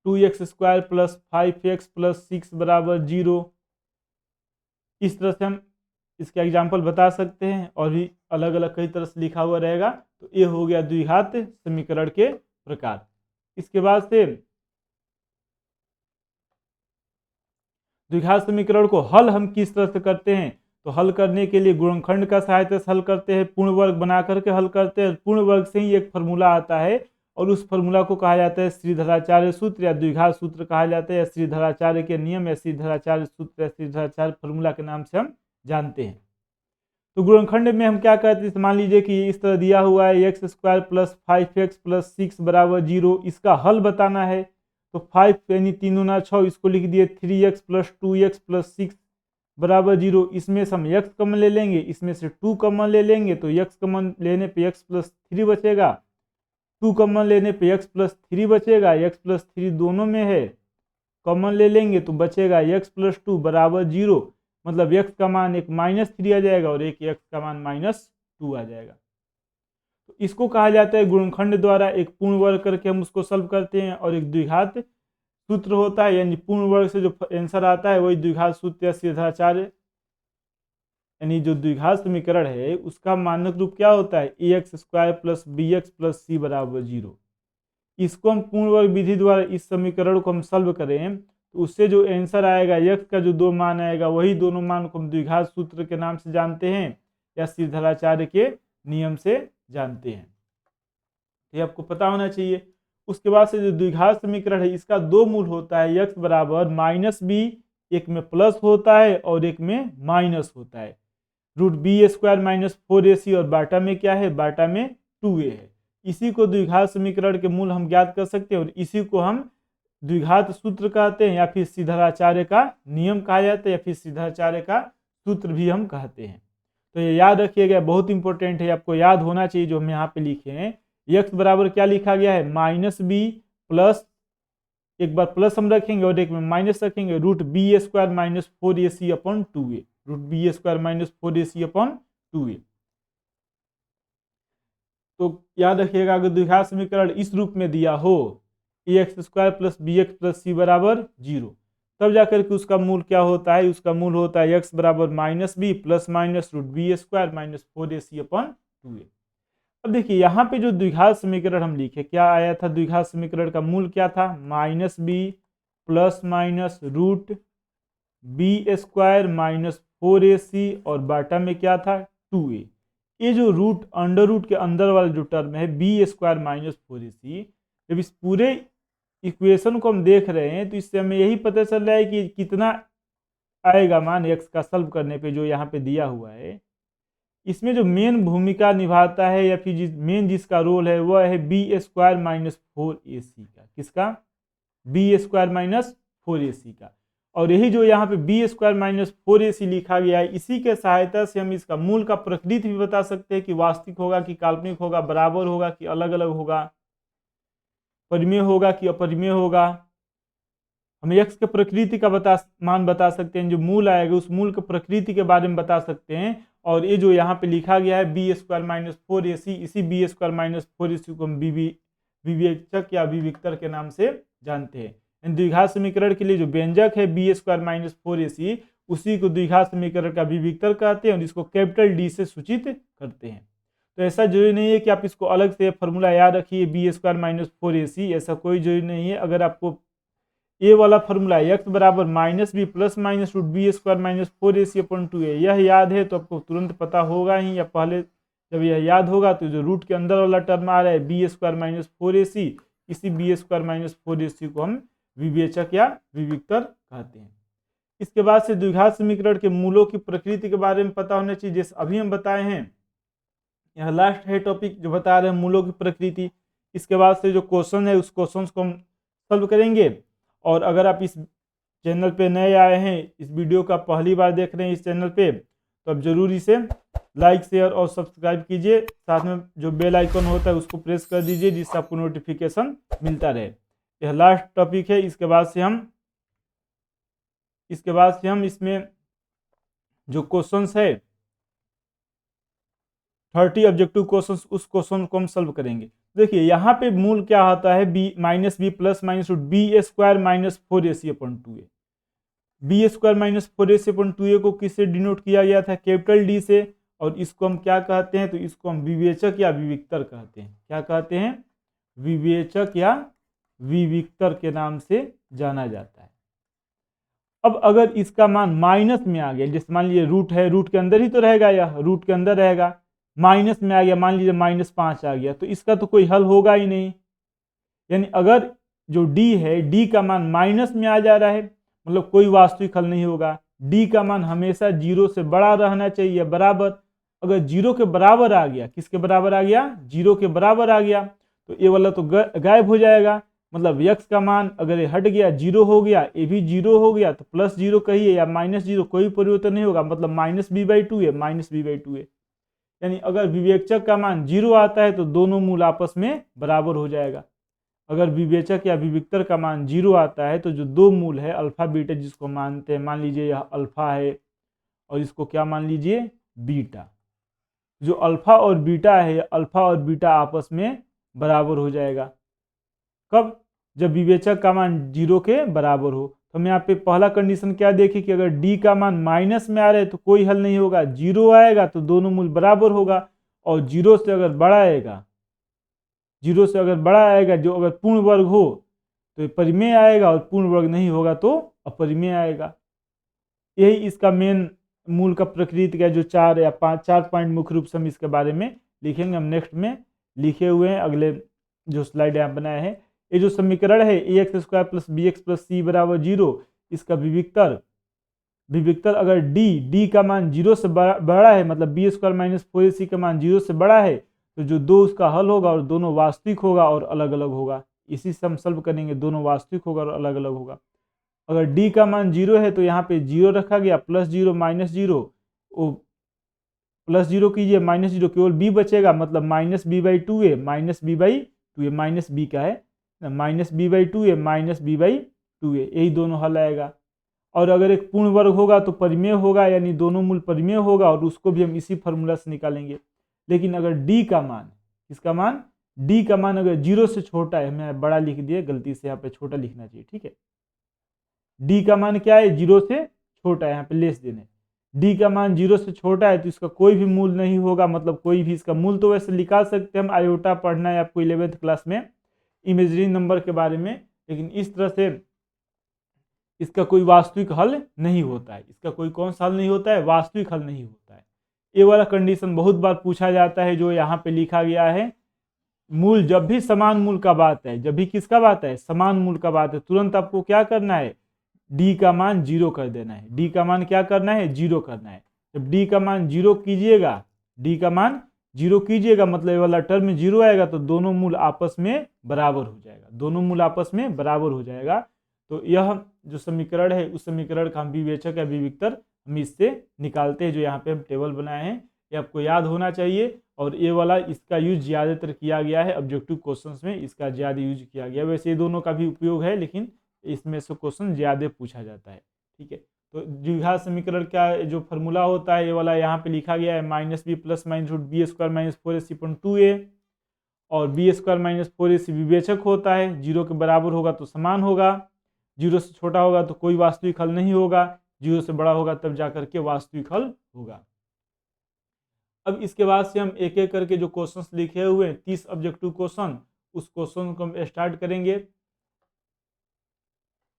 2x² + 5x + 6 बराबर 0। इस तरह से हम इसका एग्जाम्पल बता सकते हैं, और भी अलग अलग कई तरह से लिखा हुआ रहेगा। तो ये हो गया द्विघात समीकरण के प्रकार। इसके बाद से द्विघात समीकरण को हल हम किस तरह से करते हैं, तो हल करने के लिए गुणनखंड का सहायता से हल करते हैं, पूर्ण वर्ग बना करके हल करते हैं। पूर्ण वर्ग से ही एक फार्मूला आता है और उस फार्मूला को कहा जाता है श्रीधराचार्य सूत्र या द्विघात सूत्र कहा जाता है, या श्रीधराचार्य के नियम या श्रीधराचार्य सूत्र या श्रीधराचार्य फार्मूला के नाम से हम जानते हैं। तो गुणनखंड में हम क्या करते हैं, मान लीजिए कि इस तरह दिया हुआ है x² + 5x + 6 बराबर 0। इसका हल बताना है, तो 5 यानी 3 दूना 6, इसको लिख दिए 3x + 2x + 6 बराबर 0। इसमें से हम x कॉमन ले लेंगे, इसमें से 2 कॉमन ले लेंगे, तो x कॉमन लेने पे x + 3 बचेगा, 2 कॉमन लेने पे x + 3 बचेगा, x + 3 दोनों में है, कॉमन ले लेंगे तो बचेगा x + 2 बराबर 0। मतलब x का मान एक -3 आ जाएगा और एक x का मान -2 आ जाएगा। तो इसको कहा जाता है गुणनखंड द्वारा एक पूर्ण वर्ग करके हम उसको सॉल्व करते हैं, और एक द्विघात सूत्र होता है, यानी पूर्ण वर्ग से जो आंसर आता है वही द्विघात सूत्र या श्रीधराचार्य, यानी जो द्विघात समीकरण है उसका मानक रूप क्या होता है, ax² + bx + c बराबर 0। इसको हम पूर्ण वर्ग विधि द्वारा इस समीकरण को हम सॉल्व करें तो उससे जो आंसर आएगा, x का जो 2 मान आएगा वही दोनों मान को हम द्विघात सूत्र के नाम से जानते हैं या श्रीधराचार्य के नियम से जानते हैं। ये आपको पता होना चाहिए। उसके बाद से जो द्विघात समीकरण है इसका 2 मूल होता है, x बराबर -b, एक में प्लस होता है और एक में माइनस होता है। √b² - 4ac और बाटा में क्या है, बाटा में 2a है। इसी को द्विघात समीकरण के मूल हम ज्ञात कर सकते हैं और इसी को हम द्विघात सूत्र कहते हैं, या फिर श्रीधराचार्य का नियम कहा जाता है, या फिर श्रीधराचार्य का सूत्र भी हम कहते हैं। तो ये याद रखिएगा, बहुत इंपॉर्टेंट है, आपको याद होना चाहिए जो हम यहाँ पे लिखे हैं। x बराबर क्या लिखा गया है, -b प्लस, एक बार प्लस हम रखेंगे और एक में माइनस रखेंगे, √b² - 4ac upon 2a, √b² - 4ac upon 2a। तो याद रखिएगा अगर द्विघात समीकरण इस रूप में दिया हो, ax² + bx + c बराबर 0, तब जाकर के उसका मूल क्या होता है, उसका मूल होता है x बराबर -b plus minus √b² - 4ac upon 2a। अब देखिए यहाँ पे जो द्विघात समीकरण हम लिखे, क्या आया था, द्विघात समीकरण का मूल क्या था, -b plus minus √b² - 4ac और बाटा में क्या था, 2a। ये जो रूट, अंडर रूट के अंदर वाला जो टर्म है b² - 4ac, जब इस पूरे इक्वेशन को हम देख रहे हैं तो इससे हमें यही पता चल रहा है कि कितना आएगा मान x का सॉल्व करने पे, जो यहाँ पे दिया हुआ है। इसमें जो मेन भूमिका निभाता है या फिर मेन जिसका रोल है वह है b² - 4ac का, किसका, b² - 4ac का। और यही जो यहाँ पे b² - 4ac लिखा गया है, इसी के सहायता से हम इसका मूल का प्रकृति भी बता सकते हैं कि वास्तविक होगा कि काल्पनिक होगा, बराबर होगा कि अलग अलग होगा, परिमेय होगा कि अपरिमेय होगा। हम x के प्रकृति का मान बता सकते हैं, जो मूल आएगा उस मूल के प्रकृति के बारे में बता सकते हैं। और ये जो यहाँ पे लिखा गया है b² - 4ac, इसी b² - 4ac को हम विवेचक या विविक्तर के नाम से जानते हैं। द्विघात समीकरण के लिए जो व्यंजक है b² - 4ac, उसी को द्विघात समीकरण का विविक्तर कहते हैं और इसको कैपिटल D से सूचित करते हैं। तो ऐसा जरूरी नहीं है कि आप इसको अलग से फॉर्मूला याद रखिए b² - 4ac, ऐसा कोई जरूरी नहीं है। अगर आपको ए वाला फॉर्मूला x बराबर -b plus minus √b² - 4ac upon 2a यह याद है तो आपको तुरंत पता होगा ही, या पहले जब यह याद होगा तो जो रूट के अंदर वाला टर्म आ रहा है b² - 4ac, इसी b² - 4ac को हम विवेचक या विविक्तर कहते हैं। इसके बाद से द्विघात समीकरण के मूलों की प्रकृति के बारे में पता होना चाहिए, जैसे अभी हम बताए हैं। यह लास्ट है टॉपिक जो बता रहे हैं मूलों की प्रकृति। इसके बाद से जो क्वेश्चन है उस क्वेश्चन को हम सॉल्व करेंगे। और अगर आप इस चैनल पे नए आए हैं, इस वीडियो का पहली बार देख रहे हैं इस चैनल पे, तो आप जरूर इसे लाइक, शेयर और सब्सक्राइब कीजिए। साथ में जो बेल आइकन होता है उसको प्रेस कर दीजिए, जिससे आपको नोटिफिकेशन मिलता रहे। यह लास्ट टॉपिक है। इसके बाद से हम इसमें जो क्वेश्चंस है 30 ऑब्जेक्टिव क्वेश्चन, उस क्वेश्चन को हम सॉल्व करेंगे। देखिए यहाँ पे मूल क्या होता है, B minus B plus minus root B square minus 4ac upon 2a। B square minus 4ac upon 2a को किससे डिनोट किया गया था, कैपिटल डी से, और इसको हम क्या कहते हैं, तो इसको हम विवेचक या विविक्तर कहते हैं। क्या कहते हैं, विवेचक या विविक्तर के नाम से जाना जाता है। अब अगर इसका मान माइनस में आ गया, जैसे मान लीजिए रूट है, रूट के अंदर ही तो रहेगा, यह रूट के अंदर रहेगा, माइनस में आ गया, मान लीजिए -5 आ गया, तो इसका तो कोई हल होगा ही नहीं। यानी अगर जो डी है, डी का मान माइनस में आ जा रहा है, मतलब कोई वास्तविक हल नहीं होगा। डी का मान हमेशा 0 से बड़ा रहना चाहिए, बराबर। अगर 0 के बराबर आ गया, किसके बराबर आ गया, 0 के बराबर आ गया, तो ये वाला तो गायब हो जाएगा। मतलब x का मान अगर ये हट गया, 0 हो गया, ये भी 0 हो गया, तो +0 कहिए या -0, कोई परिवर्तन नहीं होगा, मतलब -b/2 है, -b/2 है। यानी अगर विवेचक का मान 0 आता है तो दोनों मूल आपस में बराबर हो जाएगा। अगर विवेचक या विविक्तर का मान 0 आता है तो जो दो मूल है अल्फा बीटा, जिसको मानते हैं, मान लीजिए यह अल्फा है और इसको क्या मान लीजिए, बीटा। जो अल्फा और बीटा है, अल्फा और बीटा आपस में बराबर हो जाएगा। कब, जब विवेचक का मान 0 के बराबर हो। तो हम यहाँ पे पहला कंडीशन क्या देखें कि अगर डी का मान माइनस में आ रहा है तो कोई हल नहीं होगा, 0 आएगा तो दोनों मूल बराबर होगा, और 0 से अगर बड़ा आएगा, 0 से अगर बड़ा आएगा, जो अगर पूर्ण वर्ग हो तो परिमेय आएगा, और पूर्ण वर्ग नहीं होगा तो अपरिमेय आएगा। यही इसका मेन मूल का प्रकृति का जो 4 या 4 पॉइंट मुख्य रूप से हम इसके बारे में लिखेंगे। हम नेक्स्ट में लिखे हुए हैं, अगले जो स्लाइड यहाँ बनाए हैं। ये जो समीकरण है ax² + bx + c = 0, इसका विविक्तर अगर डी का मान 0 से बड़ा है, मतलब b² - 4ac का मान 0 से बड़ा है, तो जो दो उसका हल होगा और दोनों वास्तविक होगा और अलग अलग होगा। इसी से हम सॉल्व करेंगे, दोनों वास्तविक होगा और अलग अलग होगा। अगर डी का मान 0 है तो यहाँ पे 0 रखा गया, +0 -0, वो +0 कीजिए, -0, केवल b बचेगा, मतलब -b/2a, -b/2a, माइनस b का है, -b/2a, -b/2a, यही दोनों हल आएगा। और अगर एक पूर्ण वर्ग होगा तो परिमेय होगा, यानी दोनों मूल परिमेय होगा, और उसको भी हम इसी फॉर्मूला से निकालेंगे। लेकिन अगर डी का मान, इसका मान, डी का मान अगर 0 से छोटा है, मैं बड़ा लिख दिए, गलती से यहाँ पे छोटा लिखना चाहिए, ठीक है। डी का मान क्या है, 0 से छोटा है, यहाँ पे लेस देने, डी का मान 0 से छोटा है तो इसका कोई भी मूल नहीं होगा, मतलब कोई भी इसका मूल, तो वैसे निकाल सकते हैं हम, आयोटा पढ़ना है आपको 11th क्लास में इमेजिनरी नंबर के बारे में, लेकिन इस तरह से इसका कोई वास्तविक हल नहीं होता है। इसका कोई कौन सा हल नहीं होता है, वास्तविक हल नहीं होता है। ये वाला कंडीशन बहुत बार पूछा जाता है, जो यहाँ पे लिखा गया है, मूल जब भी समान मूल का बात है, जब भी किसका बात है, समान मूल का बात है, तुरंत आपको क्या करना है, डी का मान 0 कर देना है। डी का मान क्या करना है, 0 करना है। जब डी का मान 0 कीजिएगा, डी का मान 0 कीजिएगा, मतलब ये वाला टर्म 0 आएगा, तो दोनों मूल आपस में बराबर हो जाएगा, दोनों मूल आपस में बराबर हो जाएगा। तो यह जो समीकरण है, उस समीकरण का हम विवेचक या विविक्तर हम इससे निकालते हैं, जो यहाँ पे हम टेबल बनाए हैं। ये आपको याद होना चाहिए, और ये वाला इसका यूज ज़्यादातर किया गया है ऑब्जेक्टिव क्वेश्चंस में, इसका ज़्यादा यूज किया गया। वैसे ये दोनों का भी उपयोग है, लेकिन इसमें से क्वेश्चन ज़्यादा पूछा जाता है, ठीक है। तो द्विघात समीकरण का जो फॉर्मूला होता है, ये वाला यहाँ पे लिखा गया है, -b + -b² - 4ac / 2a, और b² - 4ac विवेचक होता है, 0 के बराबर होगा तो समान होगा, 0 से छोटा होगा तो कोई वास्तविक हल नहीं होगा, 0 से बड़ा होगा तब जाकर के वास्तविक हल होगा। अब इसके बाद से हम एक एक करके जो क्वेश्चंस लिखे हुए हैं, 30 ऑब्जेक्टिव क्वेश्चन, उस क्वेश्चन को हम स्टार्ट करेंगे।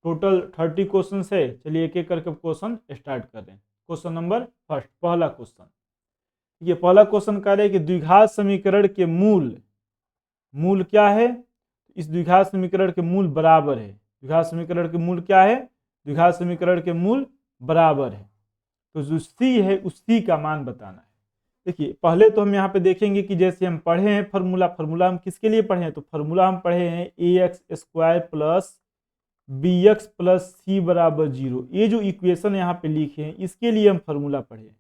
टोटल 30 क्वेश्चन है, चलिए एक एक करके क्वेश्चन स्टार्ट कर रहे हैं। क्वेश्चन नंबर फर्स्ट, पहला क्वेश्चन, ये पहला क्वेश्चन कह रहे हैं कि द्विघात समीकरण के मूल क्या है, इस द्विघात समीकरण के मूल बराबर है। द्विघात समीकरण के मूल क्या है, द्विघात समीकरण के मूल बराबर है, तो जो सी है उस सी का मान बताना है। देखिए पहले तो हम यहाँ पे देखेंगे कि जैसे हम पढ़े हैं फॉर्मूला हम किसके लिए पढ़े हैं, तो फॉर्मूला हम पढ़े हैं ax² + bx + c = 0। ये जो इक्वेशन यहाँ पे लिखे हैं, इसके लिए हम फॉर्मूला पढ़े हैं।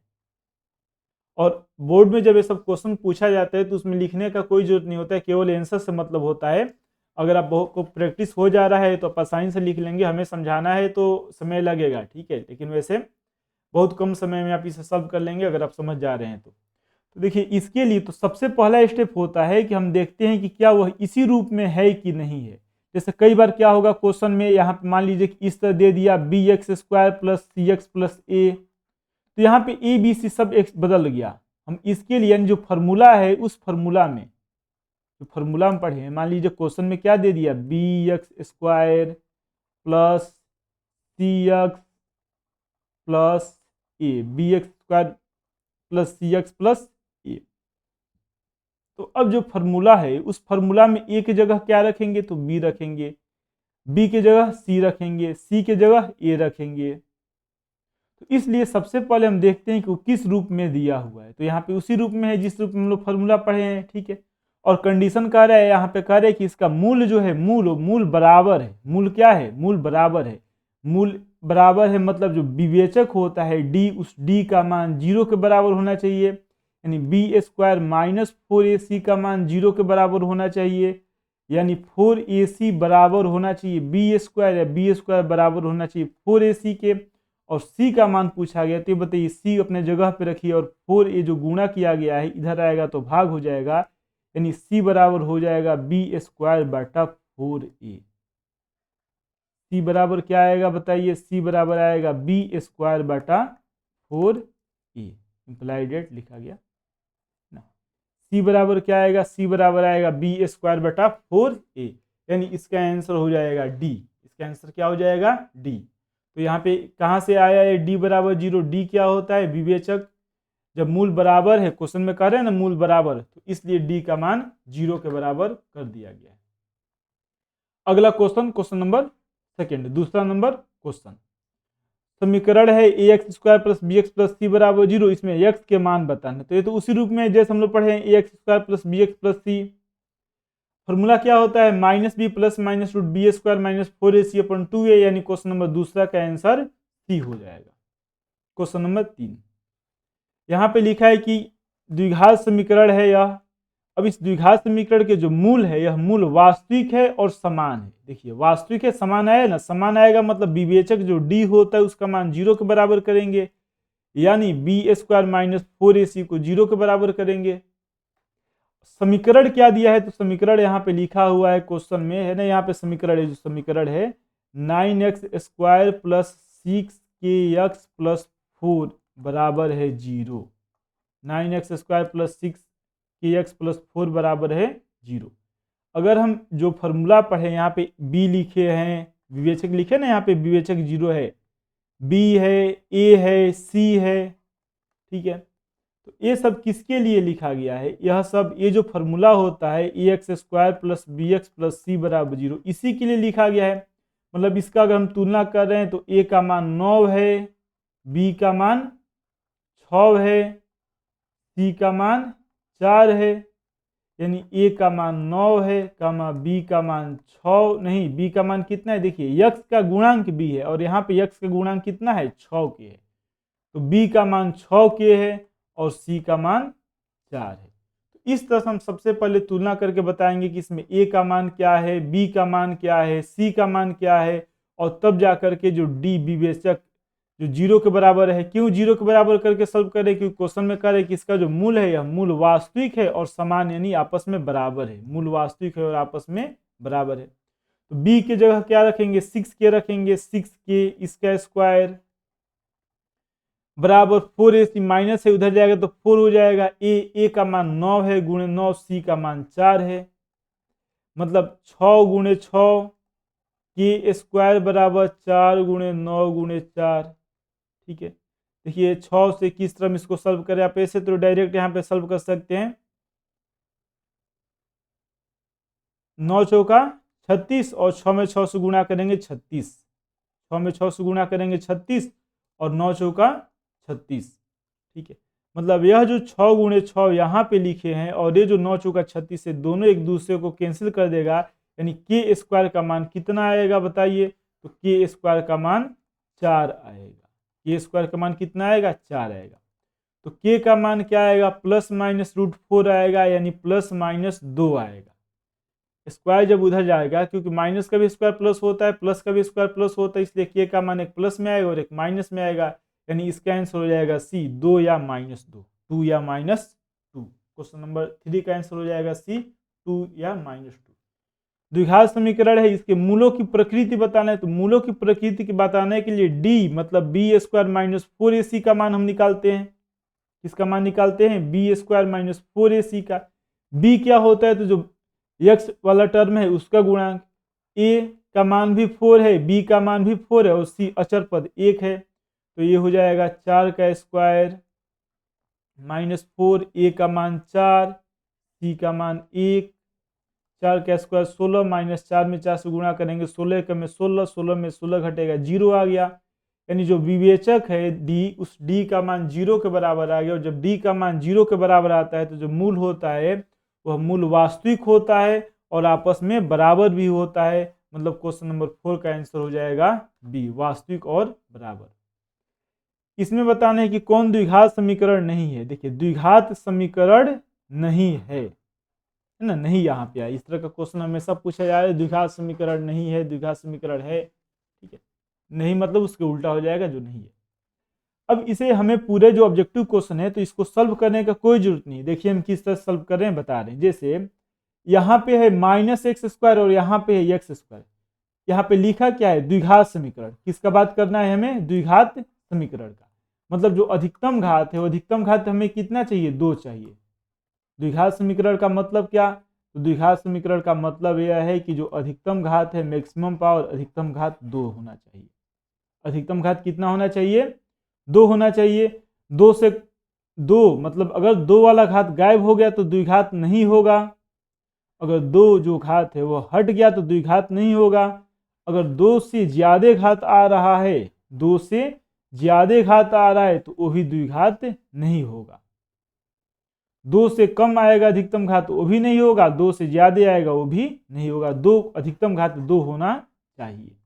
और बोर्ड में जब ये सब क्वेश्चन पूछा जाता है तो उसमें लिखने का कोई जरूरत नहीं होता है, केवल आंसर से मतलब होता है। अगर आप को प्रैक्टिस हो जा रहा है तो आप आसानी से लिख लेंगे, हमें समझाना है तो समय लगेगा, ठीक है, लेकिन वैसे बहुत कम समय में आप इसे सॉल्व कर लेंगे अगर आप समझ जा रहे हैं तो। तो देखिए इसके लिए तो सबसे पहला स्टेप होता है कि हम देखते हैं कि क्या वह इसी रूप में है कि नहीं है। जैसे कई बार क्या होगा क्वेश्चन में, यहाँ पे मान लीजिए कि इस तरह दे दिया बी एक्स स्क्वायर प्लस सी एक्स प्लस ए, तो यहाँ पे ए बी सी सब एक्स बदल गया। हम इसके लिए यानी जो फॉर्मूला है उस फॉर्मूला में, जो फॉर्मूला हम पढ़े, मान लीजिए क्वेश्चन में क्या दे दिया, बी एक्स स्क्वायर प्लस सी एक्स प्लस ए, बी एक्स स्क्वायर प्लस सी एक्स प्लस ए। तो अब जो फॉर्मूला है उस फॉर्मूला में ए की जगह क्या रखेंगे, तो बी रखेंगे, बी की जगह सी रखेंगे, सी की जगह ए रखेंगे। तो इसलिए सबसे पहले हम देखते हैं कि वो किस रूप में दिया हुआ है। तो यहाँ पे उसी रूप में है जिस रूप में हम लोग फॉर्मूला पढ़े हैं, ठीक है। और कंडीशन कह रहा है, यहाँ पे कह रहे हैं कि इसका मूल जो है, मूल बराबर है। मूल क्या है, मूल बराबर है। मूल बराबर है मतलब जो विवेचक होता है डी, उस डी का मान 0 के बराबर होना चाहिए। यानी बी स्क्वायर माइनस 4ac का मान 0 के बराबर होना चाहिए। यानी 4ac बराबर होना चाहिए बी स्क्वायर, या बी स्क्वायर बराबर होना चाहिए 4ac के। और c का मान पूछा गया, तो बताइए c अपने जगह पे रखिए, और 4a जो गुणा किया गया है इधर आएगा तो भाग हो जाएगा। यानी c बराबर हो जाएगा बी स्क्वायर बटा 4a। c बराबर क्या आएगा बताइए, c बराबर आएगा बी स्क्वायर बटा 4a। इंप्लाइड डेट लिखा गया ना। c बराबर क्या आएगा, c बराबर आएगा बी स्क्वायर बटा 4a। यानी इसका आंसर हो जाएगा डी। इसका आंसर क्या हो जाएगा, डी। तो यहाँ पे कहाँ से आया है डी बराबर 0, डी क्या होता है, विवेचक। जब मूल बराबर है, क्वेश्चन में कह रहे हैं ना मूल बराबर, तो इसलिए डी का मान 0 के बराबर कर दिया गया है। अगला क्वेश्चन, क्वेश्चन नंबर सेकेंड, दूसरा नंबर क्वेश्चन। समीकरण है a x square plus b x plus c बराबर 0, इसमें एक्स के मान बताने। तो ये तो उसी रूप में है जैसे हम लोग पढ़े हैं a x square plus b x plus c. Formula क्या होता है, minus B plus minus root B square minus 4ac अपन 2a। यानी क्वेश्चन नंबर दूसरा का आंसर सी हो जाएगा। क्वेश्चन नंबर 3, यहाँ पे लिखा है कि द्विघात समीकरण है यह। अब इस द्विघात समीकरण के जो मूल है, यह मूल वास्तविक है और समान है। देखिए वास्तविक है, समान आया ना, समान आएगा मतलब विवेचक जो डी होता है उसका मान 0 के बराबर करेंगे। यानी बी स्क्वायर माइनस 4ac को 0 के बराबर करेंगे। समीकरण क्या दिया है, तो समीकरण यहाँ पे लिखा हुआ है क्वेश्चन में, है ना। यहाँ पे समीकरण है, जो समीकरण है 9x square plus 6kx plus 4 बराबर है 0। 9x square plus 6kx plus 4 बराबर है 0। अगर हम जो फॉर्मूला पढ़े, यहाँ पे b लिखे हैं, विवेचक लिखे ना, यहाँ पे विवेचक 0 है, b है, a है, c है, ठीक है। तो ये सब किसके लिए लिखा गया है, यह सब, ये जो फॉर्मूला होता है a x square plus b x plus c बराबर 0, इसी के लिए लिखा गया है। मतलब इसका अगर हम तुलना कर रहे हैं तो ए का मान 9 है, बी का मान 6 है, सी का मान 4 है। यानी ए का मान 9 है, बी का मान 6 नहीं, बी का मान कितना है, देखिए यक्स का गुणांक बी है, और यहाँ पे यक्स का गुणांक कितना है, 6 के है। तो बी का मान 6 के है और सी का मान 4 है। तो इस तरह से हम सबसे पहले तुलना करके बताएंगे कि इसमें ए का मान क्या है, बी का मान क्या है, सी का मान क्या है, और तब जा करके जो डी विवेचक जो 0 के बराबर है, क्यों 0 के बराबर करके सॉल्व करें, क्योंकि क्वेश्चन में कह रहे कि इसका जो मूल है यह मूल वास्तविक है और समान, यानी आपस में बराबर है। मूल वास्तविक है और आपस में बराबर है। तो बी की जगह क्या रखेंगे, 6k रखेंगे, 6k इसका स्क्वायर बराबर 4ac माइनस है, उधर जाएगा तो 4 हो जाएगा। ए का मान 9 है, गुणे 9, सी का मान 4 है, मतलब 6 गुणे 6 के स्क्वायर बराबर 4 गुणे 9 गुणे 4, ठीक है। देखिए 6 से किस तरह इसको सॉल्व करें, आप ऐसे तो डायरेक्ट यहाँ पे सॉल्व कर सकते हैं। 9 चौका 36 और 6 में 6 से गुणा करेंगे 36, 6 में 6 से गुणा करेंगे 36 और 9 चौका 36, ठीक है। मतलब यह जो 6 गुणे 6 यहाँ पे लिखे हैं और ये जो 9 चौका 36 है, दोनों एक दूसरे को कैंसिल कर देगा। यानी के स्क्वायर का मान कितना आएगा बताइए, तो के स्क्वायर का मान 4 आएगा। के स्क्वायर का मान कितना आएगा, 4 आएगा। तो के का मान क्या आएगा, प्लस माइनस रूट 4 आएगा, यानी प्लस माइनस 2 आएगा। स्क्वायर जब उधर जाएगा, क्योंकि माइनस का भी स्क्वायर प्लस होता है, प्लस का भी स्क्वायर प्लस होता है, इसलिए के का मान एक प्लस में आएगा और एक माइनस में आएगा। यानी इसका आंसर हो जाएगा सी, 2 या -2, 2 या -2। क्वेश्चन नंबर 3 का आंसर हो जाएगा सी, 2 या -2। द्विघात समीकरण है, इसके मूलों की प्रकृति बताना है, तो मूलों की प्रकृति की बताने के लिए डी मतलब बी स्क्वायर माइनस 4ac का मान हम निकालते हैं। किसका मान निकालते हैं? बी स्क्वायर माइनस 4ac का। बी क्या होता है? तो जो x वाला टर्म है उसका गुणांक। a का मान भी 4 है, b का मान भी 4 है और c अचर पद 1 है, तो ये हो जाएगा 4 का स्क्वायर माइनस 4, a का मान 4, c का मान 1, 4 का स्क्वायर 16 माइनस 4 में 4 से गुणा करेंगे 16 का में 16, 16 में 16 घटेगा 0 आ गया। यानी जो विवेचक है डी, उस डी का मान 0 के बराबर आ गया। और जब डी का मान 0 के बराबर आता है तो जो मूल होता है वह मूल वास्तविक होता है और आपस में बराबर भी होता है। मतलब क्वेश्चन नंबर 4 का आंसर हो जाएगा बी, वास्तविक और बराबर। इसमें बताना है कि कौन द्विघात समीकरण नहीं है। देखिए द्विघात समीकरण नहीं है ना, नहीं यहाँ पे आया। इस तरह का क्वेश्चन हमेशा पूछा जा रहा है, द्विघात समीकरण नहीं है, द्विघात समीकरण है, ठीक है। नहीं मतलब उसके उल्टा हो जाएगा, जो नहीं है। अब इसे हमें पूरे जो ऑब्जेक्टिव क्वेश्चन है तो इसको सॉल्व करने का कोई जरूरत नहीं। देखिए हम किस तरह सॉल्व कर रहे हैं बता रहे हैं। जैसे यहाँ पे है -x² और यहाँ पे है x²। यहाँ पे लिखा क्या है? द्विघात समीकरण। किसका बात करना है हमें? द्विघात समीकरण का। मतलब जो अधिकतम घात है वो अधिकतम घात हमें कितना चाहिए? 2 चाहिए। द्विघात समीकरण का मतलब क्या? तो द्विघात समीकरण का मतलब यह है कि जो अधिकतम घात है, मैक्सिमम पावर अधिकतम घात 2 होना चाहिए। अधिकतम घात कितना होना चाहिए? 2 होना चाहिए। 2 से 2 मतलब अगर 2 वाला घात गायब हो गया तो द्विघात नहीं होगा। अगर 2 जो घात है वो हट गया तो द्विघात नहीं होगा। अगर 2 से ज्यादा घात आ रहा है, 2 से ज्यादा घात आ रहा है तो वो भी द्विघात नहीं होगा। 2 से कम आएगा अधिकतम घात वो भी नहीं होगा, 2 से ज्यादा आएगा वो भी नहीं होगा। 2 अधिकतम घात 2 होना चाहिए।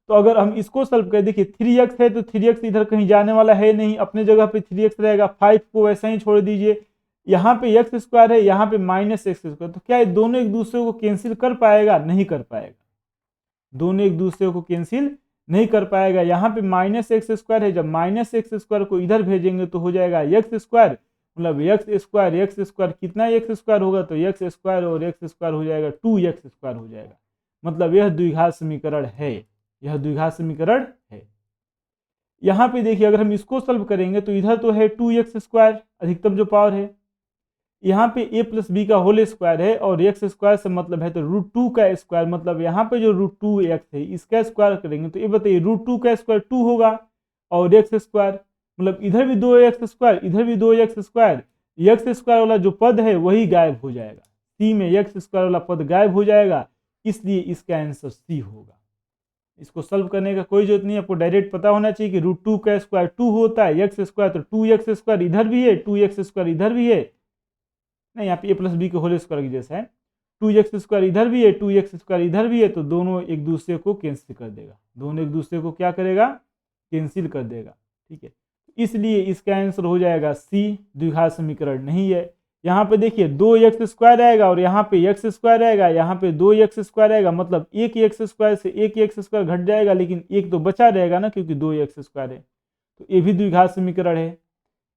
तो अगर हम इसको सॉल्व करें, देखिए 3x है तो 3x इधर कहीं जाने वाला है नहीं, अपने जगह पे 3x रहेगा। 5 को वैसा ही छोड़ दीजिए। यहाँ पे x² है, यहाँ पे -x², तो क्या दोनों एक दूसरे को कैंसिल कर पाएगा? नहीं कर पाएगा। दोनों एक दूसरे को कैंसिल नहीं कर पाएगा। यहाँ पे -x² है, जब -x² को इधर भेजेंगे तो हो जाएगा x², मतलब x² कितना x² होगा? तो x² और x² हो जाएगा 2x² हो जाएगा। मतलब यह द्विघात समीकरण है, यह द्विघात समीकरण है। यहाँ पे देखिए अगर हम इसको सॉल्व करेंगे तो इधर तो है 2x² अधिकतम जो पावर है, यहाँ पे a + b का होल स्क्वायर है और x² से मतलब है तो √2 का स्क्वायर, मतलब यहाँ पे जो √2x है इसका स्क्वायर करेंगे तो ये बताइए √2 का स्क्वायर 2 होगा और x² मतलब इधर भी 2x², इधर भी 2x²। x² वाला जो पद है वही गायब हो जाएगा। c में x² वाला पद गायब हो जाएगा, इसलिए इसका आंसर c होगा। इसको सॉल्व करने का कोई जरूरत नहीं है, आपको डायरेक्ट पता होना चाहिए कि √2 का स्क्वायर 2 होता है, x² तो 2x² इधर भी है, 2x² इधर भी है, नहीं यहाँ पे a + b के होल स्क्वायर की जैसा है। 2x² इधर भी है, 2x² इधर भी है, तो दोनों एक दूसरे को कैंसिल कर देगा। दोनों एक दूसरे को क्या करेगा? कैंसिल कर देगा, ठीक है। इसलिए इसका आंसर हो जाएगा सी, द्विघात समीकरण नहीं है। यहाँ पे देखिए 2x² आएगा और यहाँ पे x² आएगा, यहाँ पे 2x² आएगा, मतलब एक x² से एक x² घट जाएगा, लेकिन एक तो बचा रहेगा ना, क्योंकि 2x² है, तो ये भी द्विघात समीकरण है।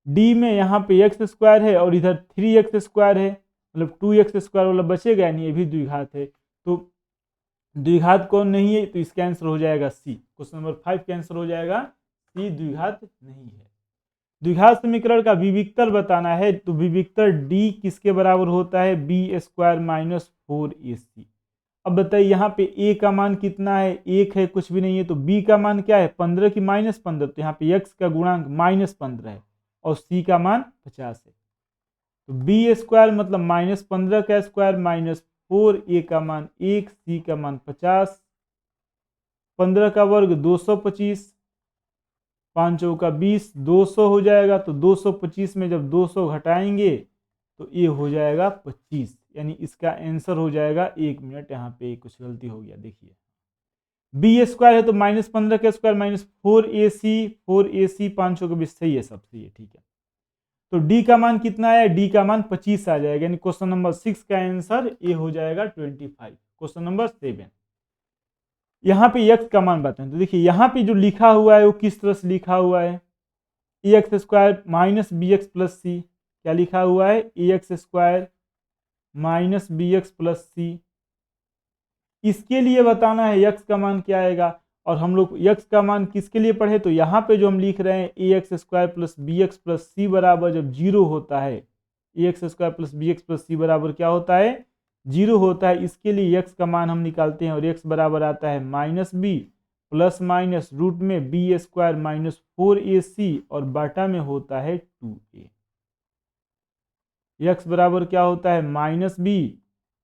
डी में यहाँ पे x² है और इधर 3x² है, मतलब 2x² वाला बचेगा, यानी ये भी द्विघात है। तो द्विघात कौन नहीं है? तो इसका आंसर हो जाएगा सी। क्वेश्चन नंबर 5 का आंसर हो जाएगा सी, द्विघात नहीं है। द्विघात समीकरण का विविक्तर बताना है, तो विविक्तर डी किसके बराबर होता है? b² - 4ac। अब बताइए यहाँ पे a का मान कितना है? 1 है, कुछ भी नहीं है। तो b का मान क्या है? 15 की -15, तो यहाँ पे x का गुणांक -15 है और c का मान 50 है। तो b² मतलब -15 का स्क्वायर माइनस 4a का मान 1, c का मान 50, 15 का वर्ग 225, 5 चौका 20, 200 हो जाएगा। तो 225 में जब 200 घटाएंगे तो ये हो जाएगा 25, यानी इसका आंसर हो जाएगा 1 मिनट, यहाँ पे कुछ गलती हो गया, देखिए b² है तो -15 का स्क्वायर माइनस 4ac 5 चौका 20, सही है, सब सही है, ठीक है। तो d का मान कितना है? d का मान 25 आ जाएगा, यानी क्वेश्चन नंबर 6 का आंसर ए हो जाएगा 25। क्वेश्चन नंबर 7, यहाँ पे x का मान बताएं। तो देखिए यहाँ पे जो लिखा हुआ है वो किस तरह से लिखा हुआ है? ax² - bx + c। क्या लिखा हुआ है, a x square minus b x plus c. इसके लिए बताना है यक्स का मान क्या आएगा, और हम लोग यक्स का मान किसके लिए पढ़े, तो यहाँ पे जो हम लिख रहे हैं a x square plus b x plus c बराबर जब जीरो होता है, a x square plus b x plus c बराबर क्या होता है, जीरो होता है। इसके लिए यक्स का मान हम निकालते हैं और यक्स बराबर आता है minus B plus minus root में बी स्क्वायर माइनस 4ac और बाटा में होता है 2a। यक्स बराबर क्या होता है, minus B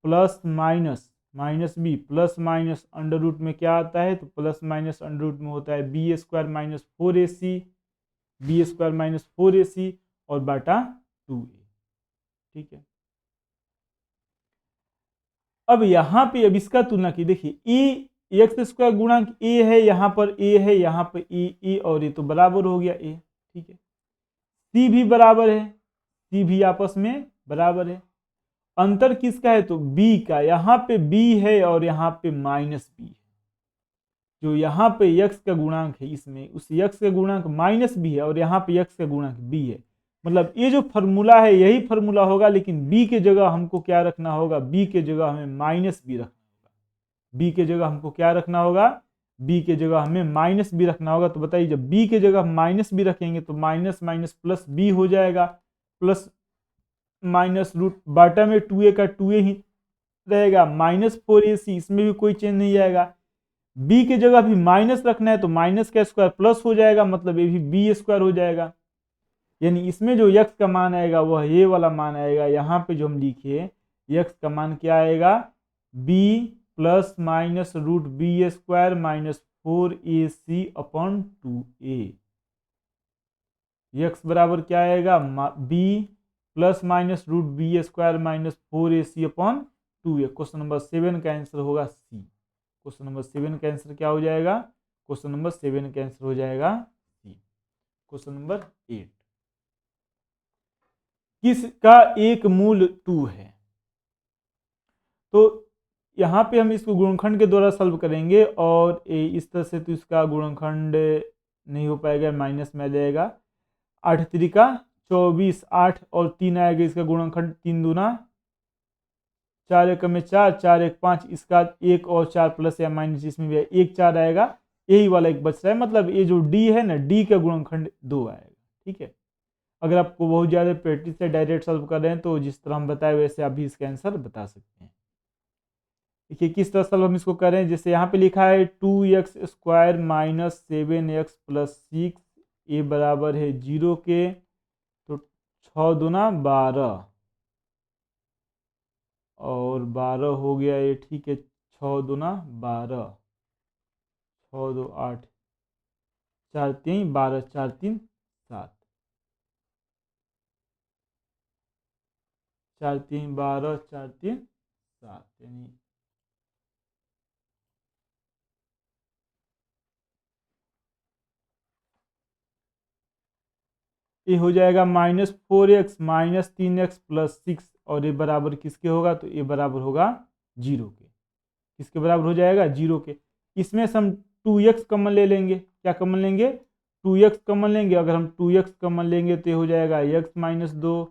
plus minus B plus minus under root में क्या आता है, तो प्लस माइनस अंडर रूट में होता है B square minus 4ac, B square minus 4ac और बाटा 2a। ठीक है, अब यहाँ पे अब इसका तुलना की, देखिए ए एक्स स्क्वायर गुणांक ए है, यहाँ पर ए है, यहाँ पर ए और ए तो बराबर हो गया ए। ठीक है, सी भी बराबर है, सी भी आपस में बराबर है। अंतर किसका है, तो बी का, यहाँ पे बी है और यहाँ पे माइनस बी है। जो यहाँ पे यक्स का गुणांक है इसमें, उस यक्स का गुणांक माइनस बी है और यहाँ पे यक्स का गुणांक बी है। मतलब ये जो फॉर्मूला है यही फॉर्मूला होगा, लेकिन बी के जगह हमको क्या रखना होगा, बी के जगह हमें माइनस बी रखना होगा। बी के जगह हमको क्या रखना होगा, बी के जगह हमें माइनस बी रखना होगा। तो बताइए, जब बी के जगह माइनस बी रखेंगे तो माइनस माइनस प्लस बी हो जाएगा, प्लस माइनस रूट बाटा में 2a का 2a ही रहेगा, माइनस 4ac, इसमें भी कोई चेंज नहीं आएगा। बी के जगह भी माइनस रखना है तो माइनस का स्क्वायर प्लस हो जाएगा, मतलब ये भी बी स्क्वायर हो जाएगा। यानी इसमें जो यक्स का मान आएगा वह ये वाला मान आएगा। यहाँ पे जो हम लिखे यक्स का मान क्या आएगा, B plus minus root B square minus 4ac upon 2a। X बराबर क्या आएगा, B plus minus root B square minus 4ac upon 2a। Question number 7 का आंसर होगा सी। क्वेश्चन नंबर 7 का आंसर क्या हो जाएगा, क्वेश्चन नंबर 7 का आंसर हो जाएगा सी। क्वेश्चन नंबर 8, किसका एक मूल 2 है। तो यहाँ पे हम इसको गुणनखंड के द्वारा सॉल्व करेंगे और इस तरह से तो इसका गुणनखंड नहीं हो पाएगा, माइनस में आ जाएगा। 8 त्रिका 24, 8 और 3 आएगा इसका गुणनखंड, 3 दूना 4 एक में 4, 4 एक 5, इसका 1 और 4 प्लस या माइनस इसमें भी 1 4 आएगा, यही वाला एक बच रहा है। मतलब ये जो डी है ना, डी का गुणनखंड 2 आएगा। ठीक है, अगर आपको बहुत ज़्यादा प्रैक्टिस से डायरेक्ट सॉल्व कर रहे हैं तो जिस तरह हम बताए वैसे आप भी इसका आंसर बता सकते हैं। देखिए किस तरह सॉल्व हम इसको करें, जैसे यहाँ पे लिखा है 2x square minus 7x plus 6 ये बराबर है 0 के, तो 6 दूना 12 और 12 हो गया ये। ठीक है, 6 दूना 12, 6 2 8, 4 3 12, 4 3 7, 4 3 12, 4 3 7, यानी ये हो जाएगा minus 4x minus 3x plus 6 और ये बराबर किसके होगा, तो ये बराबर होगा 0 के। किसके बराबर हो जाएगा, 0 के। इसमें से हम 2x कॉमन ले लेंगे। क्या कॉमन लेंगे, 2x कॉमन लेंगे। अगर हम 2x कॉमन लेंगे तो हो जाएगा x माइनस 2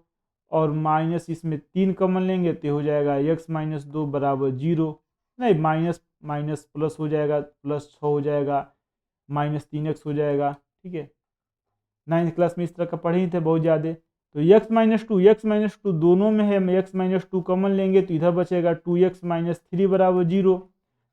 और माइनस इसमें 3 कॉमन लेंगे तो हो जाएगा x माइनस 2 बराबर 0। नहीं, माइनस माइनस प्लस हो जाएगा, प्लस 6 हो जाएगा, माइनस 3x हो जाएगा। ठीक है, 9th क्लास में इस तरह का पढ़े ही थे बहुत ज़्यादा। तो x माइनस टू दोनों में है, हम x माइनस 2 कॉमन लेंगे तो इधर बचेगा 2x माइनस 3 बराबर 0।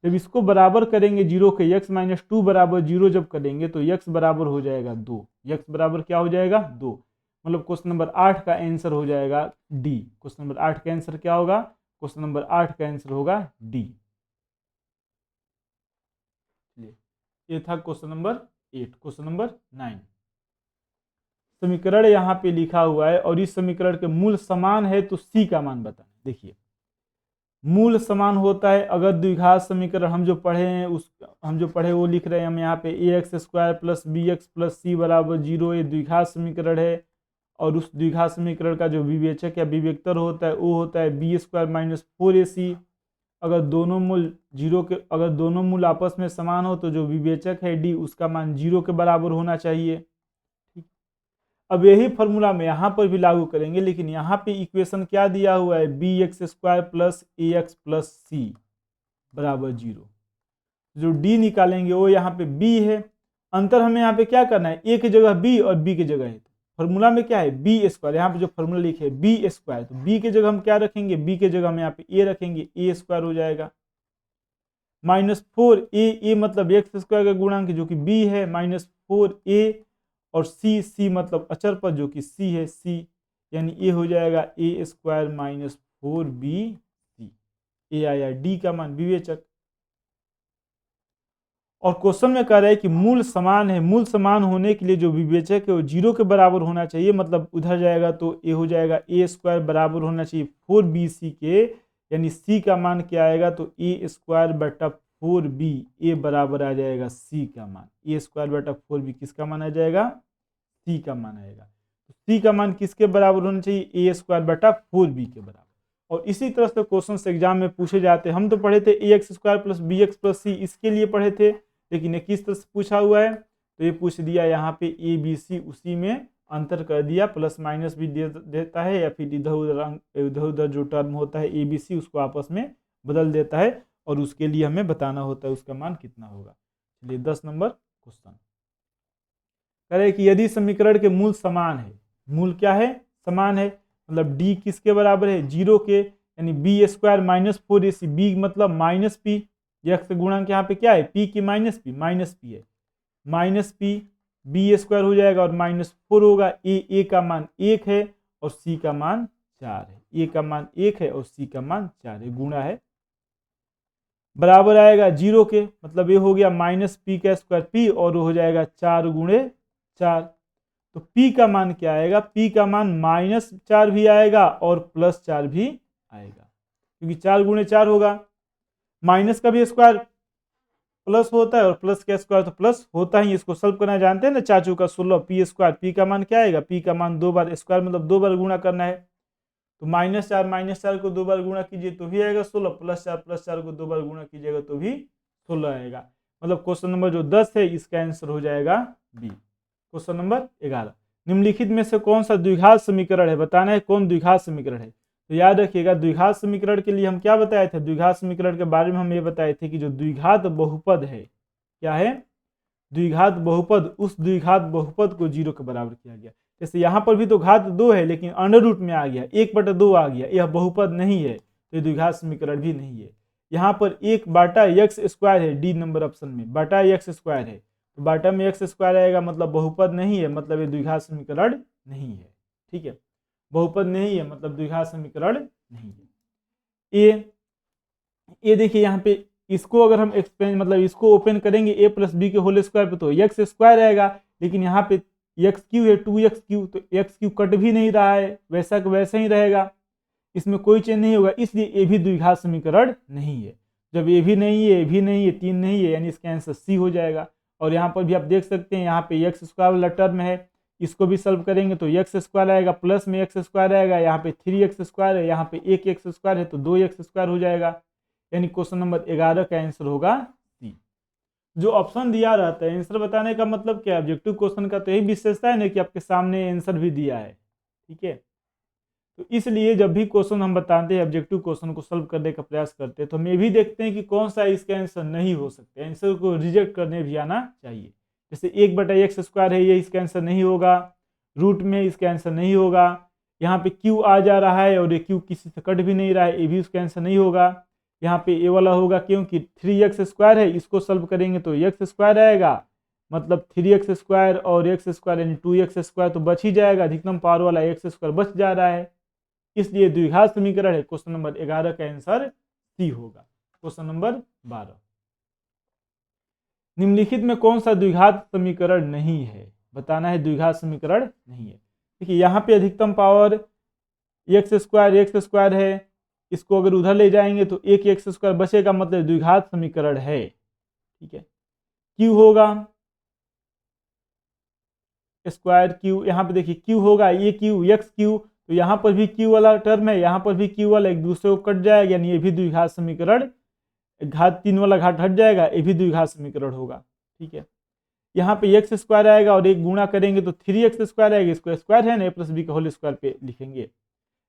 जब इसको बराबर करेंगे 0 के, x माइनस 2 बराबर 0 जब करेंगे तो x बराबर हो जाएगा 2। x बराबर क्या हो जाएगा, 2। मतलब क्वेश्चन नंबर 8 का आंसर हो जाएगा डी। क्वेश्चन नंबर 8 का आंसर क्या होगा, क्वेश्चन नंबर 8 का आंसर होगा डी। ये था क्वेश्चन नंबर 8। क्वेश्चन नंबर 9, समीकरण यहाँ पे लिखा हुआ है और इस समीकरण के मूल समान है तो सी का मान बताएं। देखिए मूल समान होता है अगर द्विघात समीकरण हम जो पढ़े हैं वो लिख रहे हैं हम यहाँ पे a x square plus b x plus c बराबर 0, ये द्विघात समीकरण है। और उस द्विघात समीकरण का जो विवेचक या विवेक्तर होता है वो होता है बी स्क्वायर माइनस 4ac। अगर दोनों मूल आपस में समान हो तो जो विवेचक है डी उसका मान 0 के बराबर होना चाहिए। अब यही फॉर्मूला में यहाँ पर भी लागू करेंगे, लेकिन यहाँ पे इक्वेशन क्या दिया हुआ है, बी एक्स स्क्वायर प्लस ए एक्स प्लस सी बराबर 0। जो डी निकालेंगे वो यहाँ पे बी है। अंतर हमें यहाँ पे क्या करना है, ए की जगह बी और बी की जगह है। फॉर्मूला में क्या है, बी स्क्वायर, यहाँ पे जो फॉर्मूला लिखे है बी स्क्वायर, तो बी की जगह हम क्या रखेंगे, बी की जगह हम यहाँ पे ए रखेंगे, ए स्क्वायर हो जाएगा -4 ए मतलब एक्स स्क्वायर का गुणांक जो कि बी है, -4 ए और सी मतलब अचर पद जो कि सी है, सी यानी ए हो जाएगा ए स्क्वायर -4 बी सी। ए आया डी का मान विवेचक। और क्वेश्चन में कह रहा है कि मूल समान है, मूल समान होने के लिए जो विवेचक है वो 0 के बराबर होना चाहिए, मतलब उधर जाएगा तो ए हो जाएगा ए स्क्वायर बराबर होना चाहिए 4bc के, यानी सी का मान क्या आएगा, तो ए स्क्वायर बटा 4b, ए बराबर आ जाएगा सी का मान, ए स्क्वायर बटा 4b किसका मान आ जाएगा, सी का मान आएगा। सी का मान किसके बराबर होना चाहिए, ए स्क्वायर बटा 4b के बराबर। और इसी तरह से क्वेश्चन एग्जाम में पूछे जाते हैं। हम तो पढ़े थे a x square plus b x plus c, इसके लिए पढ़े थे, लेकिन ये किस तरह से पूछा हुआ है, तो ये पूछ दिया यहाँ पे ए बी सी, उसी में अंतर कर दिया, प्लस माइनस भी देता है, या फिर इधर उधर जो टर्म होता है ए बी सी उसको आपस में बदल देता है, और उसके लिए हमें बताना होता है उसका मान कितना होगा। चलिए 10 नंबर क्वेश्चन कह रहे कि यदि समीकरण के मूल समान है, मूल क्या है, समान है, मतलब डी किसके बराबर है, 0 के, यानी बी स्क्वायर -4ac, बी मतलब माइनस पी, एक्स गुणांक यहाँ पे क्या है, पी की माइनस पी है, माइनस पी बी स्क्वायर हो जाएगा और -4 होगा, ए का मान 1 है और सी का मान 4 है, ए का मान 1 है और सी का मान 4 है, गुणा है, बराबर आएगा 0 के, मतलब ये हो गया -p का स्क्वायर पी, और हो जाएगा 4 गुणे 4। तो p का मान क्या आएगा, p का मान -4 भी आएगा और +4 भी आएगा, क्योंकि 4 गुणे 4 होगा, माइनस का भी स्क्वायर प्लस होता है और प्लस का स्क्वायर तो प्लस होता ही। इसको सॉल्व करना जानते हैं ना, चाचू का 16 पी स्क्वायर, पी का मान क्या आएगा, पी का मान 2 बार स्क्वायर मतलब 2 बार गुणा करना है, तो -4 को 2 बार गुणा कीजिए तो भी आएगा 16, +4 को 2 बार गुणा कीजिएगा तो भी 16 आएगा। मतलब क्वेश्चन नंबर जो 10 है इसका आंसर हो जाएगा बी। क्वेश्चन नंबर 11, निम्नलिखित में से कौन सा द्विघात समीकरण है, बताना है कौन द्विघात समीकरण है। तो याद रखिएगा द्विघात समीकरण के लिए हम क्या बताए थे, द्विघात समीकरण के बारे में हम ये बताए थे कि जो द्विघात बहुपद है, क्या है, द्विघात बहुपद, उस द्विघात बहुपद को 0 के बराबर किया गया। जैसे यहाँ पर भी तो घात 2 है, लेकिन अंडर रूट में आ गया, 1/2 आ गया, यह बहुपद नहीं है, तो द्विघात समीकरण भी नहीं है। यहाँ पर 1/x² है, डी नंबर ऑप्शन में /x² है, तो बाटा में x² आएगा, मतलब बहुपद नहीं है, मतलब ये द्विघात समीकरण नहीं है। ठीक है, बहुपद नहीं है मतलब द्विघात समीकरण नहीं है। ए देखिए यहाँ पे, इसको अगर हम एक्सपेंड मतलब इसको ओपन करेंगे a + b के होल स्क्वायर पे तो x² आएगा, लेकिन यहाँ पे x³ है 2x³, तो x³ कट भी नहीं रहा है, वैसा का वैसा ही रहेगा, इसमें कोई चेंज नहीं होगा, इसलिए ए भी द्विघात समीकरण नहीं है। जब ए भी नहीं है, ए भी नहीं है, 3 नहीं है, यानी इसका आंसर सी हो जाएगा। और यहाँ पर भी आप देख सकते हैं, यहाँ पे x² वाला टर्म है, इसको भी सॉल्व करेंगे तो x² आएगा, प्लस में x² आएगा, यहाँ पे 3x² है, यहाँ पे 1x² है तो 2x² हो जाएगा, यानी क्वेश्चन नंबर 11 का आंसर होगा सी। जो ऑप्शन दिया रहता है आंसर बताने का मतलब क्या है, ऑब्जेक्टिव क्वेश्चन का तो यही विशेषता है ना कि आपके सामने आंसर भी दिया है। ठीक है, तो इसलिए जब भी क्वेश्चन हम बताते हैं, ऑब्जेक्टिव क्वेश्चन को सॉल्व करने का प्रयास करते हैं, तो हम ये भी देखते हैं कि कौन सा इसका आंसर नहीं हो सकते, आंसर को रिजेक्ट करने भी आना चाहिए। जैसे 1/x² है, ये इसका आंसर नहीं होगा, रूट में इसका आंसर नहीं होगा, यहाँ पे q आ जा रहा है और ये q किसी से कट भी नहीं रहा है, ये भी उसका आंसर नहीं होगा। यहाँ पे ए वाला होगा क्योंकि 3x² है, इसको सॉल्व करेंगे तो x² आएगा, मतलब 3x² और x² यानी 2x² तो बच ही जाएगा, अधिकतम पावर वाला x² बच जा रहा है, इसलिए द्विघात समीकरण है। क्वेश्चन नंबर 11 का आंसर सी होगा। क्वेश्चन नंबर 12, निम्नलिखित में कौन सा द्विघात समीकरण नहीं है, बताना है द्विघात समीकरण नहीं है। देखिए यहाँ पे अधिकतम पावर x² है, इसको अगर उधर ले जाएंगे तो एक x² बचेगा, मतलब द्विघात समीकरण है। ठीक है, q होगा स्क्वायर q, यहाँ पे देखिए q होगा, ये q x³, तो यहाँ पर भी q वाला टर्म है, यहाँ पर भी q वाला एक दूसरे को कट जाएगा, यानी ये भी द्विघात समीकरण, घात 3 वाला घात हट जाएगा, ये भी द्विघात समीकरण होगा। ठीक है, यहाँ पे एक्स स्क्वायर आएगा और एक गुणा करेंगे तो 3x स्क्वायर आएगा, इसको स्क्वायर है ना, ए प्लस बी का होल स्क्वायर पे लिखेंगे।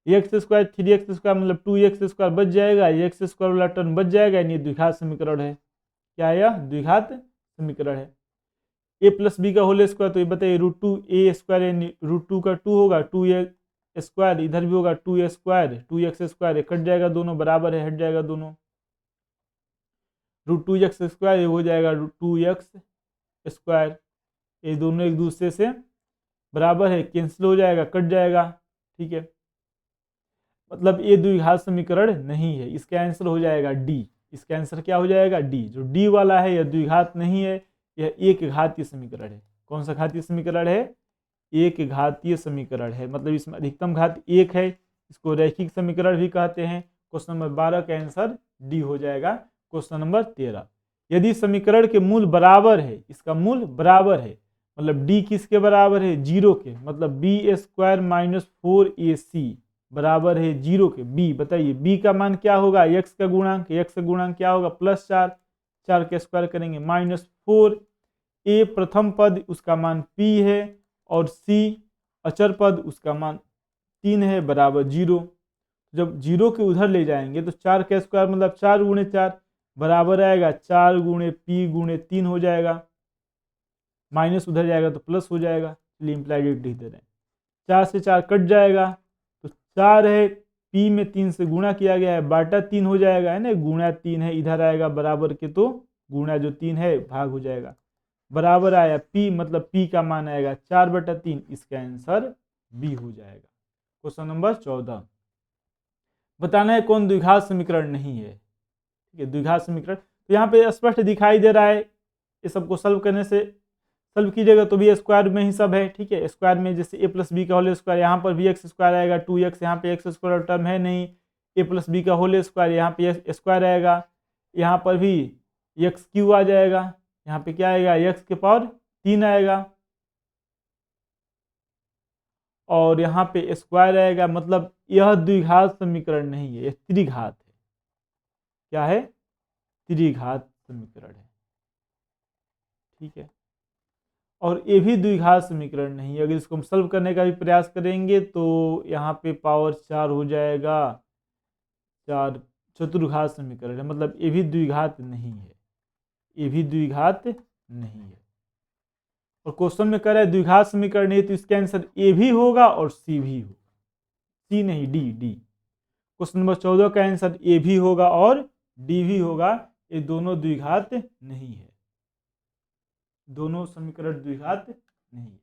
एक्स स्क्वायर 3x स्क्वायर मतलब 2x स्क्वायर बच जाएगा, एक्स स्क्वायर वाला टर्म बच जाएगा, यानी द्विघात समीकरण है। क्या है यह? द्विघात समीकरण है। ए प्लस बी का होल स्क्वायर, तो ये बताइए √2 a स्क्वायर यानी √2 का 2 होगा, 2a स्क्वायर इधर भी होगा 2a square, 2x square cut जाएगा, दोनों बराबर है, हट जाएगा दोनों। √2x स्क्वायर ये हो जाएगा √2x स्क्वायर, ये दोनों एक दूसरे से बराबर है, कैंसिल हो जाएगा, कट जाएगा। ठीक है, मतलब ये द्विघात समीकरण नहीं है, इसका आंसर हो जाएगा डी। इसका आंसर क्या हो जाएगा? डी। जो डी वाला है यह द्विघात नहीं है, यह एक घातीय समीकरण है। कौन सा घातीय समीकरण है? एक घातीय समीकरण है, मतलब इसमें अधिकतम घात एक है, इसको रैखिक समीकरण भी कहते हैं। क्वेश्चन नंबर 12 का आंसर डी हो जाएगा। क्वेश्चन नंबर 13, यदि समीकरण के मूल बराबर है, इसका मूल बराबर है, मतलब डी किसके बराबर है? 0 के, मतलब बी स्क्वायर माइनस 4ac बराबर है 0 के। बी बताइए, बी का मान क्या होगा? एक्स का गुणांक, एक्स का गुणांक क्या होगा? +4, 4 के स्क्वायर करेंगे -4, ए प्रथम पद उसका मान p है और c अचर पद उसका मान 3 है, बराबर 0। जब 0 के उधर ले जाएंगे तो 4 का स्क्वायर मतलब 4 × 4 बराबर आएगा 4 × p × 3 हो जाएगा, माइनस उधर जाएगा तो प्लस हो जाएगा, चलिए इम्प्लाइड लिख दे रहे हैं। 4 से 4 कट जाएगा तो 4 है, p में 3 से गुणा किया गया है, बाटा 3 हो जाएगा, है ना, गुणा 3 है, इधर आएगा बराबर के तो गुणा जो 3 है भाग हो जाएगा, बराबर आया p, मतलब p का मान आएगा 4/3। इसका आंसर बी हो जाएगा। क्वेश्चन नंबर 14, बताना है कौन द्विघात समीकरण नहीं है। ठीक है, द्विघात समीकरण तो यहाँ पे स्पष्ट दिखाई दे रहा है, ये सबको सॉल्व करने से सॉल्व कीजिएगा तो भी स्क्वायर में ही सब है। ठीक है, स्क्वायर में जैसे ए प्लस बी का होल स्क्वायर, यहाँ पर भी एक्स स्क्वायर आएगा, 2x, यहाँ पे एक्स स्क्वायर टर्म है नहीं, ए प्लस बी का होल स्क्वायर, यहाँ पे स्क्वायर आएगा, यहाँ पर भी एक्स क्यू आ जाएगा, यहाँ पे क्या आएगा? एक्स के पावर 3 आएगा, और यहाँ पे स्क्वायर आएगा, मतलब यह द्विघात समीकरण नहीं है, यह त्रिघात है। क्या है? त्रिघात समीकरण है। ठीक है, और ये भी द्विघात समीकरण नहीं है। अगर इसको हम सॉल्व करने का भी प्रयास करेंगे तो यहाँ पे पावर 4 हो जाएगा, 4 चतुर्घात समीकरण है, मतलब ये भी द्विघात नहीं है, ये भी द्विघात नहीं है। और क्वेश्चन में कह रहा है द्विघात समीकरण नहीं, तो इसका आंसर ए भी होगा और सी भी होगा, सी नहीं डी, डी। क्वेश्चन नंबर 14 का आंसर ए भी होगा और डी भी होगा, ये दोनों द्विघात नहीं है, दोनों समीकरण द्विघात नहीं है।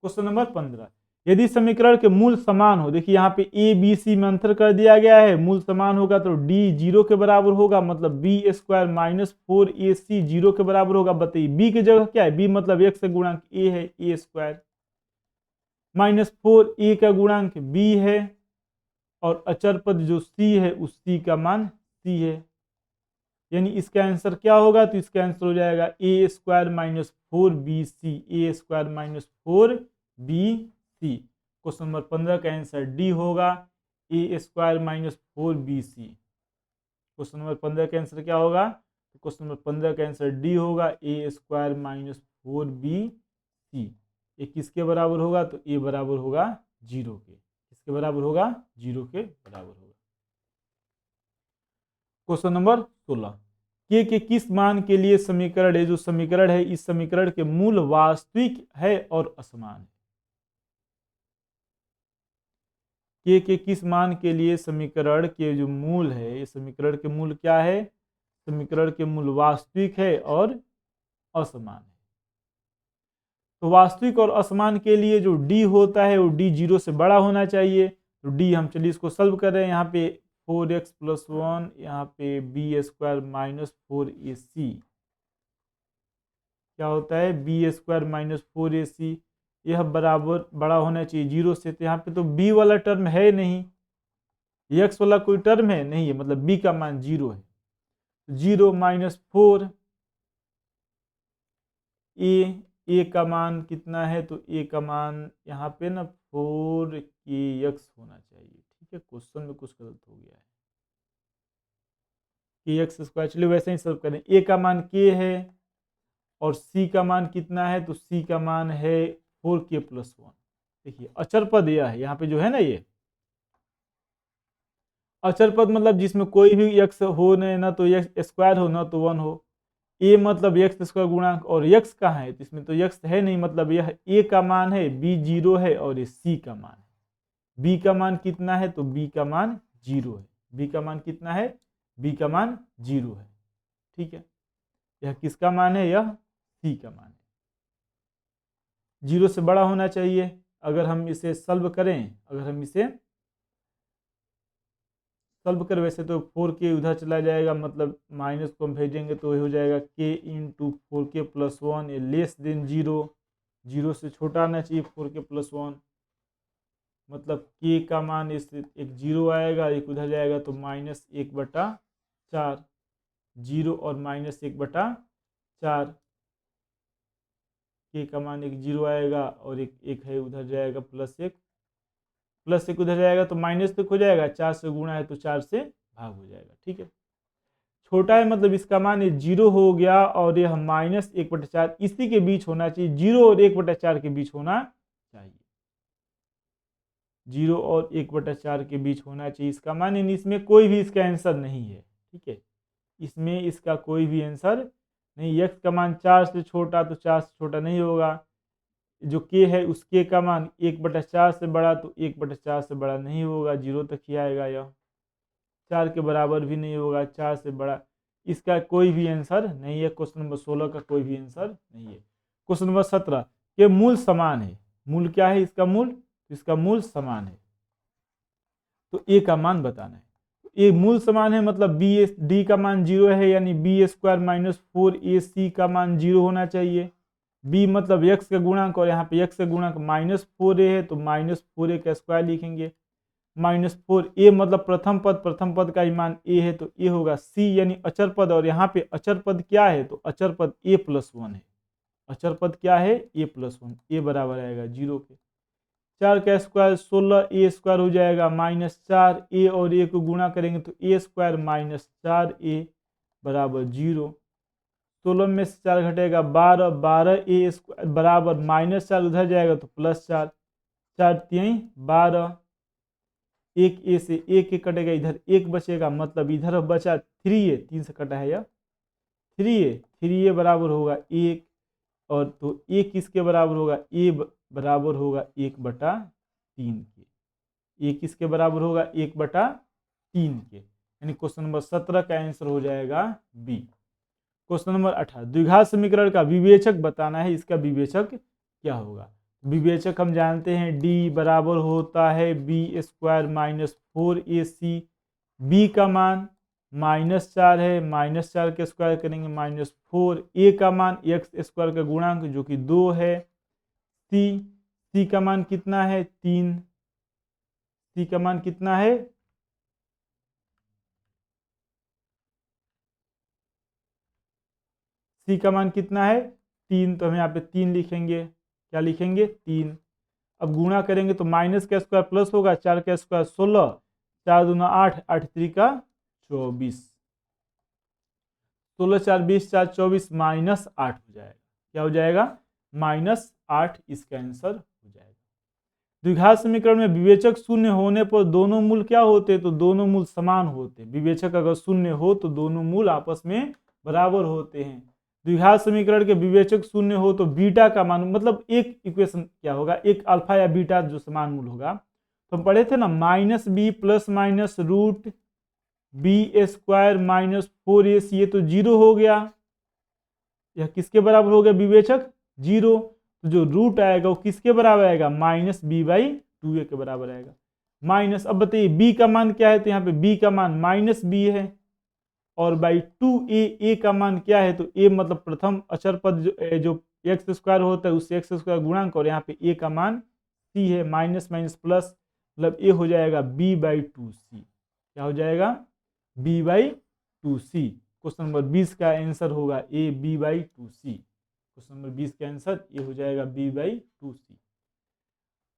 क्वेश्चन नंबर 15, यदि समीकरण के मूल समान हो, देखिए यहाँ पे ए बी सी में अंतर कर दिया गया है, मूल समान होगा तो डी 0 के बराबर होगा, मतलब बी स्क्वायर माइनस 4ac 0 के बराबर होगा। बताइए बी की जगह क्या है? बी मतलब x का गुणांक a है, a स्क्वायर माइनस 4a का गुणांक b है, और अचर पद जो c है उस c का मान c है, यानी इसका आंसर क्या होगा? तो इसका आंसर हो जाएगा a square minus 4bc, a square minus 4bc। Question number 15 का आंसर डी होगा, a square minus 4bc। Question number 15 का आंसर क्या होगा? तो क्वेश्चन नंबर 15 का आंसर डी होगा, a स्क्वायर माइनस 4bc। ये किसके बराबर होगा? तो a बराबर होगा 0 के। किसके बराबर होगा? 0 के बराबर होगा। क्वेश्चन नंबर 16, के किस मान के लिए समीकरण है, जो समीकरण है इस समीकरण के मूल वास्तविक है और असमान है। के किस मान के लिए समीकरण के जो मूल है, ये समीकरण के मूल क्या है? समीकरण के मूल वास्तविक है और असमान है। तो वास्तविक और असमान के लिए जो डी होता है वो डी 0 से बड़ा होना चाहिए। तो डी हम चलिए इसको सॉल्व कर रहे हैं, यहाँ पे 4x + 1, यहाँ पे बी स्क्वायर माइनस 4ac, क्या होता है? बी स्क्वायर माइनस 4ac, यह बराबर बड़ा होना चाहिए 0 से। तो यहाँ पे तो b वाला टर्म है नहीं, x वाला कोई टर्म है नहीं है, मतलब b का मान 0 है। 0 माइनस 4, ए का मान कितना है? तो ए का मान यहाँ पे ना 4kx होना चाहिए। ठीक है, क्वेश्चन में कुछ गलत हो गया है, kx स्क्वायर, चलिए वैसे ही सॉल्व करें। ए का मान k है और c का मान कितना है, तो c का मान है 4k+1। देखिए अचर पद यह है, यहाँ पे जो है ना, ये अचर पद मतलब जिसमें कोई भी x हो ना तो x स्क्वायर हो ना तो 1 हो। a मतलब x स्क्वायर गुणांक, और x कहाँ है, तो इसमें तो x है नहीं, मतलब यह a का मान है, b 0 है और ये c का मान है। b का मान कितना है, तो b का मान 0 है। b का मान कितना है, b का मान 0 है। ठीक है, यह किसका मान है, यह c का मान है। 0 से बड़ा होना चाहिए। अगर हम इसे सॉल्व करें, वैसे तो 4k उधर चला जाएगा, मतलब माइनस को हम भेजेंगे तो ये हो जाएगा k into 4k+1 less than 0। 0 से छोटा आना चाहिए 4k+1, मतलब k का मान इस एक 0 आएगा, एक उधर जाएगा तो -1/4। 0 और -1/4, k का मान एक 0 आएगा और एक है उधर जाएगा +1 उधर जाएगा तो माइनस तक हो जाएगा, 4 से गुणा है तो 4 से भाग हो जाएगा। ठीक है, छोटा है मतलब इसका मान ये 0 हो गया और यह -1/4 इसी के बीच होना चाहिए, 0 और 1/4 के बीच होना चाहिए। 0 और 1/4 के बीच होना चाहिए इसका मान, यानी इसमें कोई भी इसका आंसर नहीं है। ठीक है, इसमें इसका कोई भी आंसर नहीं। x का मान 4 से छोटा तो 4 से छोटा नहीं होगा। जो k है उस k का मान 1/4 से बड़ा तो 1/4 से बड़ा नहीं होगा, 0 तक ही आएगा। यह 4 के बराबर भी नहीं होगा, 4 से बड़ा। इसका कोई भी आंसर नहीं है। क्वेश्चन नंबर 16 का कोई भी आंसर नहीं है। क्वेश्चन नंबर 17 के मूल समान है। मूल क्या है इसका, मूल, इसका मूल समान है तो a का मान बताना है। ए मूल समान है मतलब बी डी का मान 0 है, यानी b² - 4ac का मान 0 होना चाहिए। b मतलब x का गुणांक और यहाँ पे x का गुणांक -4a है तो -4a का स्क्वायर लिखेंगे। -4a मतलब प्रथम पद का ही मान a है तो a होगा c, यानी अचर पद। और यहाँ पे अचर पद क्या है, तो अचर पद a+1 है। अचर पद क्या है, a+1। a बराबर आएगा 0 के। 4 का स्क्वायर 16a² हो जाएगा, -4a और a को गुणा करेंगे तो a² - 4a बराबर 0। 16 में से 4 घटेगा 12, 12a² बराबर -4 उधर जाएगा तो +4, 4 3 12। 1a से 1 कटेगा, इधर 1 बचेगा, मतलब इधर बचा 3a, 3 से कटा है यह 3a बराबर होगा 1। और तो a किसके बराबर होगा, a बराबर होगा 1/3 के। a किसके बराबर होगा, 1/3 के। यानी क्वेश्चन नंबर 17 का आंसर हो जाएगा बी। क्वेश्चन नंबर 18 द्विघात समीकरण का विवेचक बताना है। इसका विवेचक क्या होगा। विवेचक हम जानते हैं d बराबर होता है b² - 4ac। b का मान -4 है, -4 के स्क्वायर करेंगे -4। a का मान x² का गुणांक जो कि 2 है। c का मान कितना है, 3। c का मान कितना है, c का मान कितना है 3, तो हम यहाँ पे 3 लिखेंगे। क्या लिखेंगे, 3। अब गुणा करेंगे तो माइनस का स्क्वायर प्लस होगा, 4 का स्क्वायर 16, 4 दूना 8, 8 3 का 24। 16 4 20, 4 24 -8 हो जाएगा। क्या हो जाएगा, -8 इसका आंसर हो जाएगा। द्विघात समीकरण में विवेचक शून्य होने पर दोनों मूल क्या होते हैं, तो दोनों मूल समान होते हैं। विवेचक अगर शून्य हो तो दोनों मूल आपस में बराबर होते हैं। द्विघात समीकरण के विवेचक शून्य हो तो बीटा का मान, मतलब एक इक्वेशन क्या होगा, एक अल्फा या बीटा जो समान मूल होगा। तो हम पढ़े थे ना, -b ± √b² - 4ac, ये तो 0 हो गया। यह किसके बराबर हो गया, विवेचक 0। तो जो रूट आएगा वो किसके बराबर आएगा, -b/2a के बराबर आएगा। माइनस, अब बताइए b का मान क्या है, तो यहाँ पे b का मान -b है और बाई 2a, a का मान क्या है, तो a मतलब प्रथम अचर पद जो x² होता है उससे x² गुणांक, और यहाँ पे a का मान c है। माइनस माइनस प्लस, मतलब a हो जाएगा b/2c। क्या हो जाएगा, b/2c। क्वेश्चन नंबर 20 का आंसर होगा a, b/2c। क्वेश्चन नंबर 20 का आंसर ये हो जाएगा b/2c।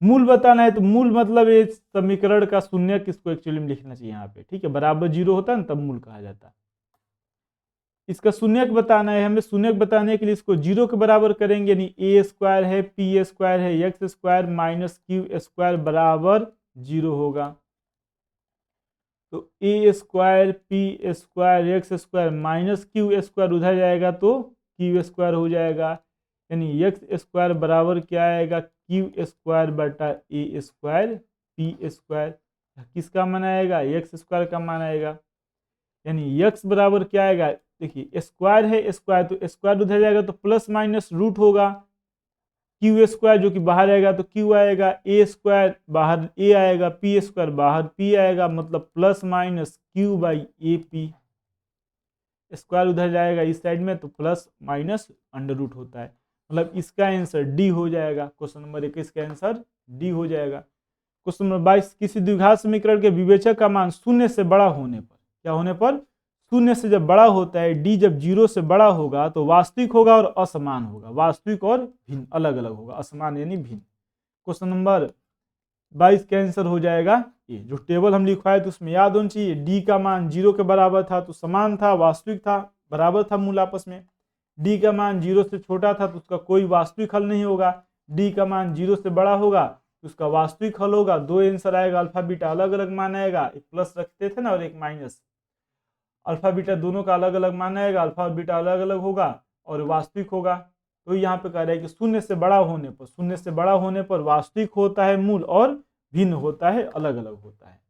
मूल बताना है तो मूल मतलब ये समीकरण का शून्य किसको एक्चुअली में लिखना चाहिए यहाँ पे। ठीक है, बराबर 0 होता है ना तब मूल कहा जाता है। इसका शून्यक बताना है हमें। शून्यक बताने के लिए इसको 0 के बराबर करेंगे, यानी ए स्क्वायर है पी स्क्वायर है x square minus q square बराबर 0 होगा। तो a square p square x square minus q square उधर जाएगा तो क्यू स्क्वायर हो जाएगा, यानी एक्स स्क्वायर बराबर क्या आएगा, क्यू स्क्वायर बटा ए स्क्वायर पी स्क्वायर। किसका मान आएगा, एक्स स्क्वायर का मान आएगा, यानी एक्स बराबर क्या आएगा, देखिए स्क्वायर है स्क्वायर, तो स्क्वायर उधर जाएगा तो प्लस माइनस रूट होगा, क्यू स्क्वायर जो कि बाहर आएगा तो क्यू आएगा, ए स्क्वायर बाहर ए आएगा, पी स्क्वायर बाहर पी आएगा, मतलब plus minus Q by A P. Square उधर जाएगा इस साइड में तो प्लस माइनस अंडर रूट होता है, मतलब इसका आंसर डी हो जाएगा। क्वेश्चन नंबर 21 का आंसर डी हो जाएगा। क्वेश्चन नंबर 22, किसी द्विघात समीकरण के विवेचक का मान शून्य से बड़ा होने पर, क्या होने पर, शून्य से जब बड़ा होता है, डी जब 0 से बड़ा होगा तो वास्तविक होगा और असमान होगा, वास्तविक और भिन्न अलग अलग होगा, असमान यानी भिन्न। क्वेश्चन नंबर 22 का आंसर हो जाएगा ये। जो टेबल हम लिखवाए तो उसमें याद होना चाहिए, डी का मान 0 के बराबर था तो समान था, वास्तविक था, बराबर था मूल आपस में। डी का मान 0 से छोटा था तो उसका कोई वास्तविक हल नहीं होगा। डी का मान 0 से बड़ा होगा तो उसका वास्तविक हल होगा। दो आंसर आएगा, अल्फा बीटा अलग अलग मान आएगा, एक प्लस रखते थे ना और एक माइनस, अल्फा बीटा दोनों का अलग अलग मान आएगा, अल्फा और बीटा अलग अलग होगा और वास्तविक होगा। तो यहाँ पे कह रहा है कि शून्य से बड़ा होने पर, शून्य से बड़ा होने पर वास्तविक होता है मूल और भिन्न होता है, अलग अलग होता है।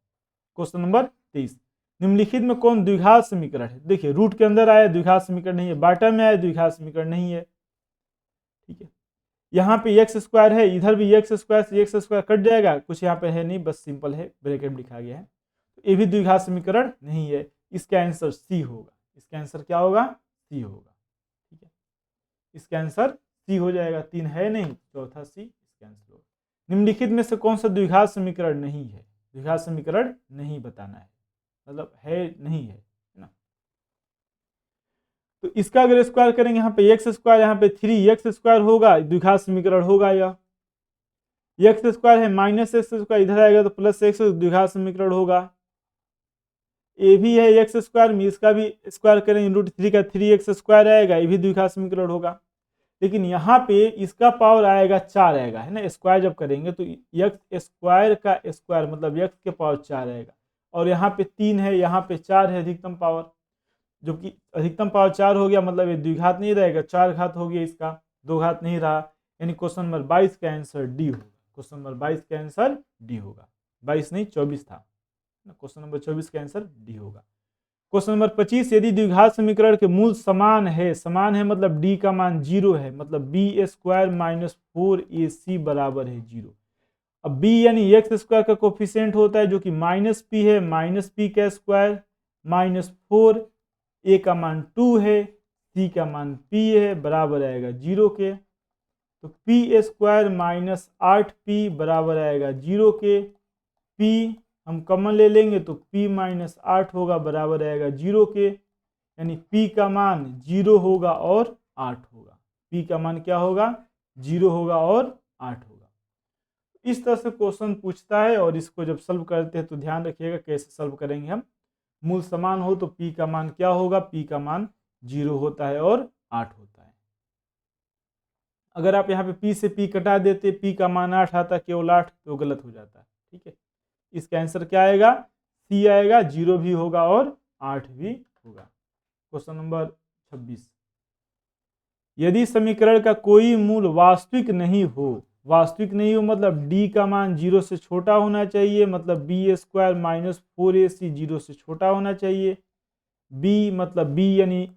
क्वेश्चन नंबर 23, निम्नलिखित में कौन द्विघात समीकरण है। देखिए रूट के अंदर आया द्विघात समीकरण नहीं है, बाटा में आया द्विघात समीकरण नहीं है, ठीक है। यहाँ पे एक्स स्क्वायर है, इधर भी एक्स स्क्वायर से एक्स स्क्वायर कट जाएगा, कुछ यहाँ पे है नहीं, बस सिंपल है, ब्रैकेट में लिखा गया है। तो ये भी द्विघात समीकरण नहीं है, इसका आंसर सी होगा। इसका आंसर क्या होगा, सी होगा, ठीक है। इसका आंसर सी हो जाएगा, 3 है नहीं, चौथा सी इसका आंसर होगा। निम्नलिखित में से कौन सा द्विघात समीकरण नहीं है, द्विघात समीकरण नहीं बताना है, मतलब है नहीं है ना। तो इसका अगर स्क्वायर करेंगे, यहाँ पे एक्स स्क्वायर, यहाँ पे 3x स्क्वायर होगा, द्विघात समीकरण होगा। यह एक्स स्क्वायर है माइनस एक्स स्क्वायर, इधर आएगा तो प्लस एक्स, द्विघात समीकरण होगा। ए भी है एक्स स्क्वायर में, इसका भी स्क्वायर करेंगे √3 का 3x स्क्वायर आएगा, ये भी द्विघात समीकरण होगा। लेकिन यहाँ पे इसका पावर आएगा 4 आएगा, है ना, स्क्वायर जब करेंगे तो एक्स स्क्वायर का स्क्वायर मतलब एक्स के पावर 4 आएगा, और यहाँ पे 3 है, यहाँ पे 4 है अधिकतम पावर, जो कि अधिकतम पावर 4 हो गया, मतलब ये द्विघात नहीं रहेगा, 4 घात हो गया इसका, 2 घात नहीं रहा, यानी क्वेश्चन नंबर 22 का आंसर डी होगा। क्वेश्चन नंबर 22 का आंसर डी होगा, 22 नहीं 24 था, क्वेश्चन नंबर 24 का आंसर डी होगा। क्वेश्चन नंबर 25, यदि द्विघात समीकरण के मूल समान है, समान है मतलब डी का मान 0 है, मतलब बी स्क्वायर माइनस 4ac बराबर है 0। अब बी यानी एक्स स्क्वायर का कोफिशिएंट होता है जो कि माइनस पी है, माइनस पी का स्क्वायर माइनस 4, ए का मान 2 है, सी का मान पी है, बराबर आएगा 0 के। तो पी स्क्वायर माइनस 8p बराबर आएगा 0 के। पी हम कॉमन ले लेंगे तो p माइनस 8 होगा, बराबर आएगा 0 के, यानी p का मान 0 होगा और 8 होगा। p का मान क्या होगा, 0 होगा और 8 होगा। इस तरह से क्वेश्चन पूछता है, और इसको जब सॉल्व करते हैं तो ध्यान रखिएगा कैसे सॉल्व करेंगे हम। मूल समान हो तो p का मान क्या होगा, p का मान 0 होता है और 8 होता है। अगर आप यहाँ पे p से p कटा देते, p का मान 8 आता, केवल 8, तो गलत हो जाता है, ठीक है। इसका आंसर क्या आएगा, सी आएगा, 0 भी होगा और 8 भी होगा। क्वेश्चन नंबर 26, यदि समीकरण का कोई मूल वास्तविक नहीं हो, वास्तविक नहीं हो मतलब d का मान 0 से छोटा होना चाहिए, मतलब बी स्क्वायर माइनस 4ac 0 से छोटा होना चाहिए। b मतलब b यानी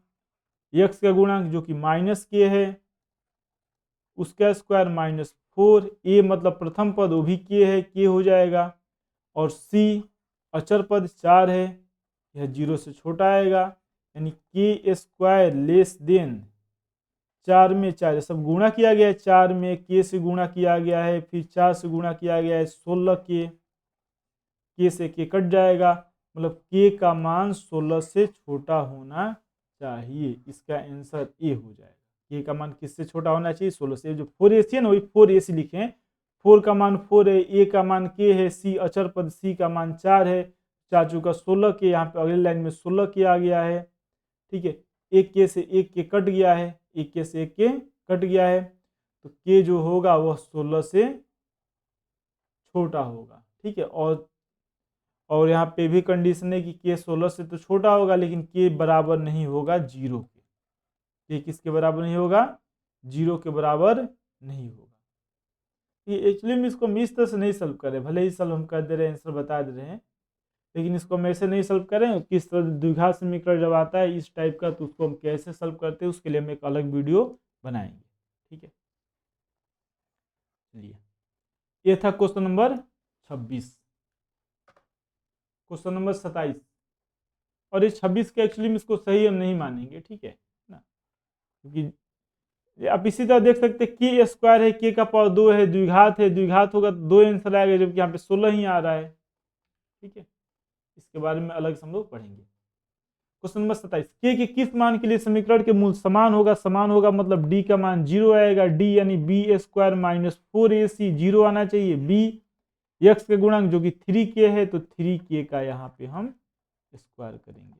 x का गुणांक जो कि माइनस के है, उसका स्क्वायर माइनस 4, a मतलब प्रथम पद वो भी के है, के हो जाएगा, और c अचर पद 4 है, यह 0 से छोटा आएगा, यानी के स्क्वायर लेस देन 4 में 4 सब गुणा किया गया है, 4 में के से गुणा किया गया है, फिर 4 से गुणा किया गया है 16 के से के कट जाएगा, मतलब के का मान 16 से छोटा होना चाहिए। इसका आंसर ए हो जाएगा। के का मान किससे छोटा होना चाहिए, 16 से। जो 4ac है ना वही 4ac लिखें, 4 का मान 4 है, ए का मान के है, सी अचर पद सी का मान 4 है, 4 चूका 16 के, यहाँ पे अगली लाइन में 16 के आ गया है, ठीक है। एक के से एक के कट गया है, एक के से एक के कट गया है, तो के जो होगा वह 16 से छोटा होगा। ठीक है, और यहाँ पे भी कंडीशन है कि के 16 से तो छोटा होगा, लेकिन के बराबर नहीं होगा 0 के। के किसके बराबर नहीं होगा? 0 के बराबर नहीं होगा। ये एक्चुअली में इसको हम इस तरह से नहीं सॉल्व करें, भले ही सॉल्व हम कर दे रहे हैं, आंसर बता दे रहे हैं, लेकिन इसको हम ऐसे नहीं सॉल्व करें। किस तरह द्विघात समीकरण जब आता है इस टाइप का, तो उसको हम कैसे सॉल्व करते हैं उसके लिए हम एक अलग वीडियो बनाएंगे। ठीक है, चलिए ये था क्वेश्चन नंबर 26। क्वेश्चन नंबर 27, और इस 26 के एक्चुअली में इसको सही हम नहीं मानेंगे। ठीक है ना, क्योंकि आप इसी तरह देख सकते हैं के स्क्वायर है, के का पावर 2 है, द्विघात है, द्विघात होगा तो 2 आंसर आएगा, जबकि यहाँ पे 16 ही आ रहा है। ठीक है, इसके बारे में अलग से हम लोग पढ़ेंगे। क्वेश्चन नंबर 27, के किस मान के लिए समीकरण के मूल समान होगा? समान होगा मतलब डी का मान 0 आएगा, डी यानी बी स्क्वायर माइनस 4ac 0 आना चाहिए। बी एक्स के गुणांक जो कि 3k है, तो 3k का यहाँ पे हम स्क्वायर करेंगे,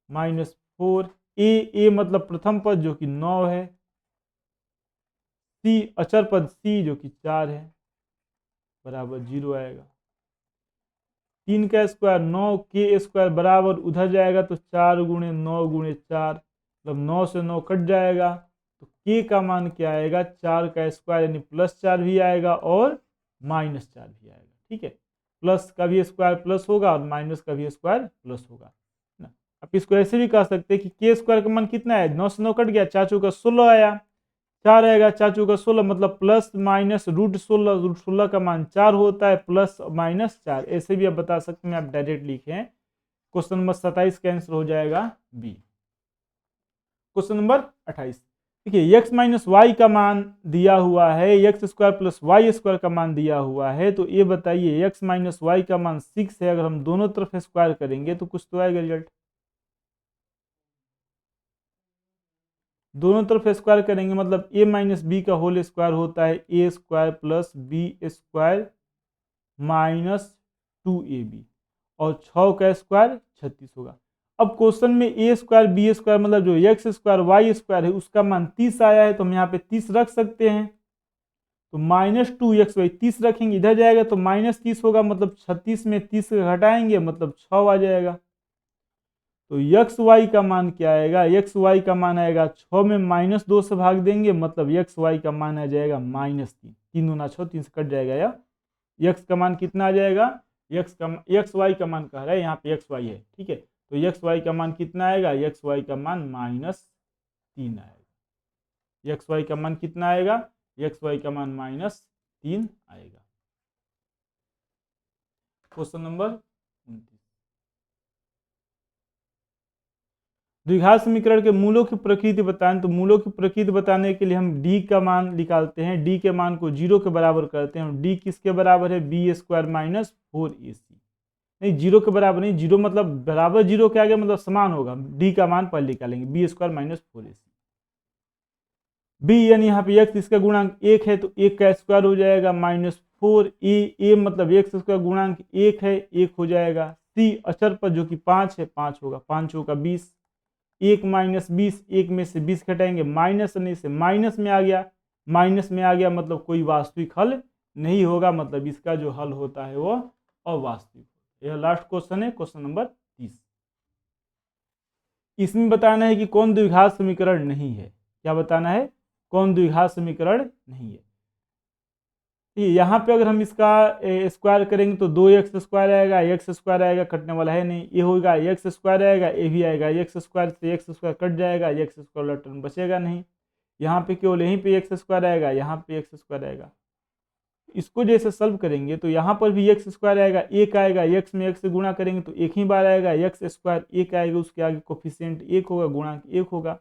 माइनस 4 ए मतलब प्रथम पद जो कि 9 है, सी अचर पद सी जो कि 4 है, बराबर 0 आएगा। 3 का स्क्वायर 9 के स्क्वायर बराबर उधर जाएगा तो 4 गुणे 9 गुणे 4, मतलब 9 से 9 कट जाएगा, तो के का मान क्या आएगा? 4 का स्क्वायर यानी +4 भी आएगा और -4 भी आएगा। ठीक है, प्लस का भी स्क्वायर प्लस होगा और माइनस का भी स्क्वायर प्लस होगा ना। आप इसको ऐसे भी कह सकते हैं कि के स्क्वायर का मान कितना है? 9 से 9 कट गया, 4 चौका 16 आया, 4 आएगा, 4 चौका 16 मतलब प्लस माइनस √16, √16 का मान 4 होता है, प्लस माइनस 4। ऐसे भी आप बता सकते हैं, आप डायरेक्ट लिखें। क्वेश्चन नंबर 27 का आंसर हो जाएगा बी। क्वेश्चन नंबर 28, देखिए x माइनस वाई का मान दिया हुआ है, x square plus Y square का मान दिया हुआ है, तो ये बताइए x माइनस वाई का मान 6 है, अगर हम दोनों तरफ स्क्वायर करेंगे तो कुछ तो आएगा रिजल्ट। दोनों तरफ स्क्वायर करेंगे मतलब a माइनस बी का होल स्क्वायर होता है a square plus B square minus 2ab, और 6 का स्क्वायर 36 होगा। अब क्वेश्चन में ए स्क्वायर बी स्क्वायर मतलब जो एक्स स्क्वायर वाई स्क्वायर है उसका मान 30 आया है, तो हम यहाँ पे 30 रख सकते हैं, तो -2xy 30 रखेंगे, इधर जाएगा तो -30 होगा, मतलब 36 में 30 घटाएंगे मतलब 6 आ जाएगा। तो एक्स वाई का मान क्या आएगा? एक्स वाई का मान आएगा 6 में -2 से भाग देंगे, मतलब एक्स वाई का मान आ जाएगा -3, 3 दूना 6, 3 से कट जाएगा, या एक्स का मान कितना आ जाएगा? एक्स वाई का मान कह रहा है, यहाँ पे एक्स वाई है। ठीक है, तो एक्स वाई का मान कितना आएगा? एक्स वाई का मान -3 आएगा। एक्स वाई का मान कितना आएगा? एक्स वाई का मान -3 आएगा। क्वेश्चन नंबर 29, द्विघात समीकरण के मूलों की प्रकृति बताएं। तो मूलों की प्रकृति बताने के लिए हम d का मान निकालते हैं, d के मान को 0 के बराबर करते हैं। d किसके बराबर है? बी स्क्वायर माइनस 4ac, नहीं 0 के बराबर नहीं, 0 मतलब बराबर 0 के आगे मतलब समान होगा, d का मान पहले निकालेंगे, B square minus 4ac। b यानी यहाँ पे x इसका गुणांक 1 है, तो 1 का स्क्वायर हो जाएगा -4a, मतलब x इसका गुणांक 1 है, 1 हो जाएगा। c अचर पर जो कि 5 है, 5 होगा, 5 होगा 20, 1 माइनस 20, 1 में से 20 घटाएंगे, माइनस नहीं से माइनस में आ गया, माइनस में आ गया मतलब कोई वास्तविक हल नहीं होगा, मतलब इसका जो हल होता है वो अवास्तविक। यह लास्ट क्वेश्चन है, क्वेश्चन नंबर 30। इसमें बताना है कि कौन द्विघात समीकरण नहीं है। क्या बताना है? कौन द्विघात समीकरण नहीं है। यहाँ पे अगर हम इसका स्क्वायर करेंगे तो 2x स्क्वायर आएगा, x स्क्वायर आएगा, कटने वाला है नहीं, ये होगा x स्क्वायर आएगा, ये भी आएगा, x स्क्वायर से x स्क्वायर कट जाएगा, x स्क्वायर टर्म बचेगा नहीं। यहाँ पे केवल यहीं पे x स्क्वायर आएगा, यहाँ पे x स्क्वायर आएगा। इसको जैसे सॉल्व करेंगे तो यहाँ पर भी x स्क्वायर आएगा, 1 आएगा, x में 1 से गुणा करेंगे तो एक ही बार आएगा, x स्क्वायर 1 आएगा, उसके आगे कोफिशिएंट 1 होगा, गुणांक 1 होगा।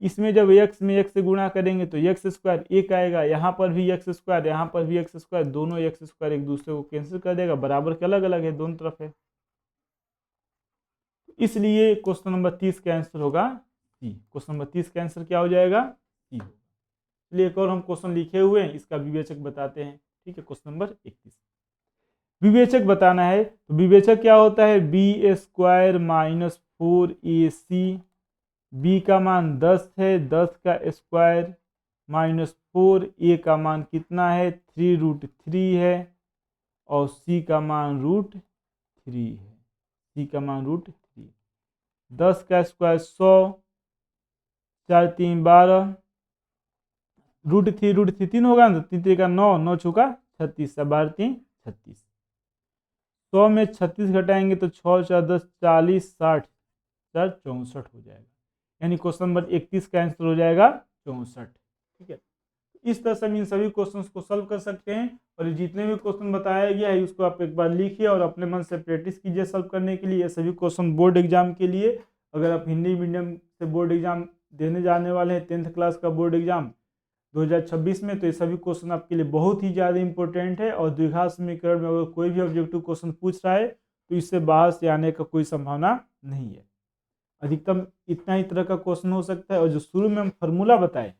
इसमें जब x में 1 से गुणा करेंगे तो x स्क्वायर 1 आएगा, यहाँ पर भी x स्क्वायर, यहाँ पर भी x स्क्वायर, दोनों x स्क्वायर एक दूसरे को कैंसिल कर देगा, बराबर के अलग अलग है, दोनों तरफ है, इसलिए क्वेश्चन नंबर 30 का आंसर होगा सी। क्वेश्चन नंबर 30 का आंसर क्या हो जाएगा? सी होगा। चलिए एक और हम क्वेश्चन लिखे हुए हैं, इसका विवेचक बताते हैं। ठीक है, क्वेश्चन नंबर 31, विवेचक बताना है। तो विवेचक क्या होता है? B square minus 4ac, b का मान 10 है, 10 का स्क्वायर माइनस 4a का मान कितना है 3√3 है, और c का मान √3 है, c का मान √3। 10 का स्क्वायर 100, 4 3 12, √3 3 होगा ना, 3 3 का 9, 9 चुका 36, 12 3 36। 100 में 36 घटाएंगे तो 6 4 10 40 60 4 64 हो जाएगा, यानी क्वेश्चन नंबर 31 का आंसर हो जाएगा 64। ठीक है, इस तरह से हम इन सभी क्वेश्चंस को सॉल्व कर सकते हैं। और जितने भी क्वेश्चन बताया गया है उसको आप एक बार लिखिए और अपने मन से प्रैक्टिस कीजिए सॉल्व करने के लिए। ये सभी क्वेश्चन बोर्ड एग्जाम के लिए, अगर आप हिंदी मीडियम से बोर्ड एग्जाम देने जाने वाले हैं 10th क्लास का बोर्ड एग्जाम 2026 में, तो ये सभी क्वेश्चन आपके लिए बहुत ही ज़्यादा इंपॉर्टेंट है। और द्विघात समीकरण में अगर कोई भी ऑब्जेक्टिव क्वेश्चन पूछ रहा है तो इससे बाहर से आने का कोई संभावना नहीं है। अधिकतम इतना ही तरह का क्वेश्चन हो सकता है। और जो शुरू में हम फार्मूला बताए,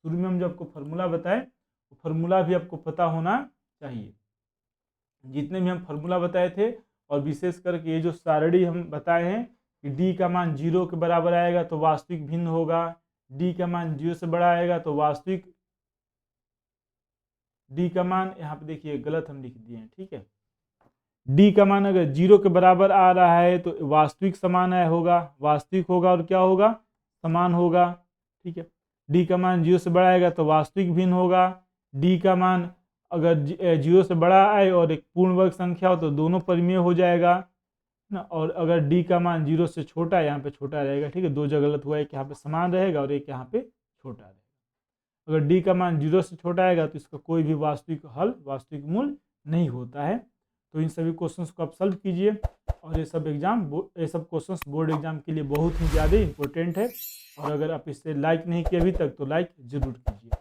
शुरू में हम जो आपको फार्मूला बताए, वो फार्मूला भी आपको पता होना चाहिए। जितने भी हम फार्मूला बताए थे, और विशेष करके ये जो सारणी हम बताए हैं कि डी का मान 0 के बराबर आएगा तो वास्तविक भिन्न होगा, डी का मान 0 से बड़ा आएगा तो वास्तविक, डी का मान यहाँ पे देखिए गलत हम लिख दिए हैं, ठीक है, डी का मान अगर 0 के बराबर आ रहा है तो वास्तविक समान है होगा, वास्तविक होगा और क्या होगा समान होगा। ठीक है, डी का मान 0 से बड़ा आएगा तो वास्तविक भिन्न होगा, डी का मान अगर 0 से बड़ा आए और एक पूर्ण वर्ग संख्या हो तो दोनों परिमेय हो जाएगा ना। और अगर डी का मान 0 से छोटा है, यहाँ पे छोटा रहेगा, ठीक है, दो जगह गलत हुआ, एक यहाँ पे समान रहेगा और एक यहाँ पे छोटा रहेगा। अगर डी का मान 0 से छोटा आएगा तो इसका कोई भी वास्तविक हल, वास्तविक मूल नहीं होता है। तो इन सभी क्वेश्चंस को आप सॉल्व कीजिए, और ये सब क्वेश्चंस बोर्ड एग्जाम के लिए बहुत ही ज़्यादा इंपॉर्टेंट है। और अगर आप इसे लाइक नहीं किए अभी तक तो लाइक जरूर कीजिए।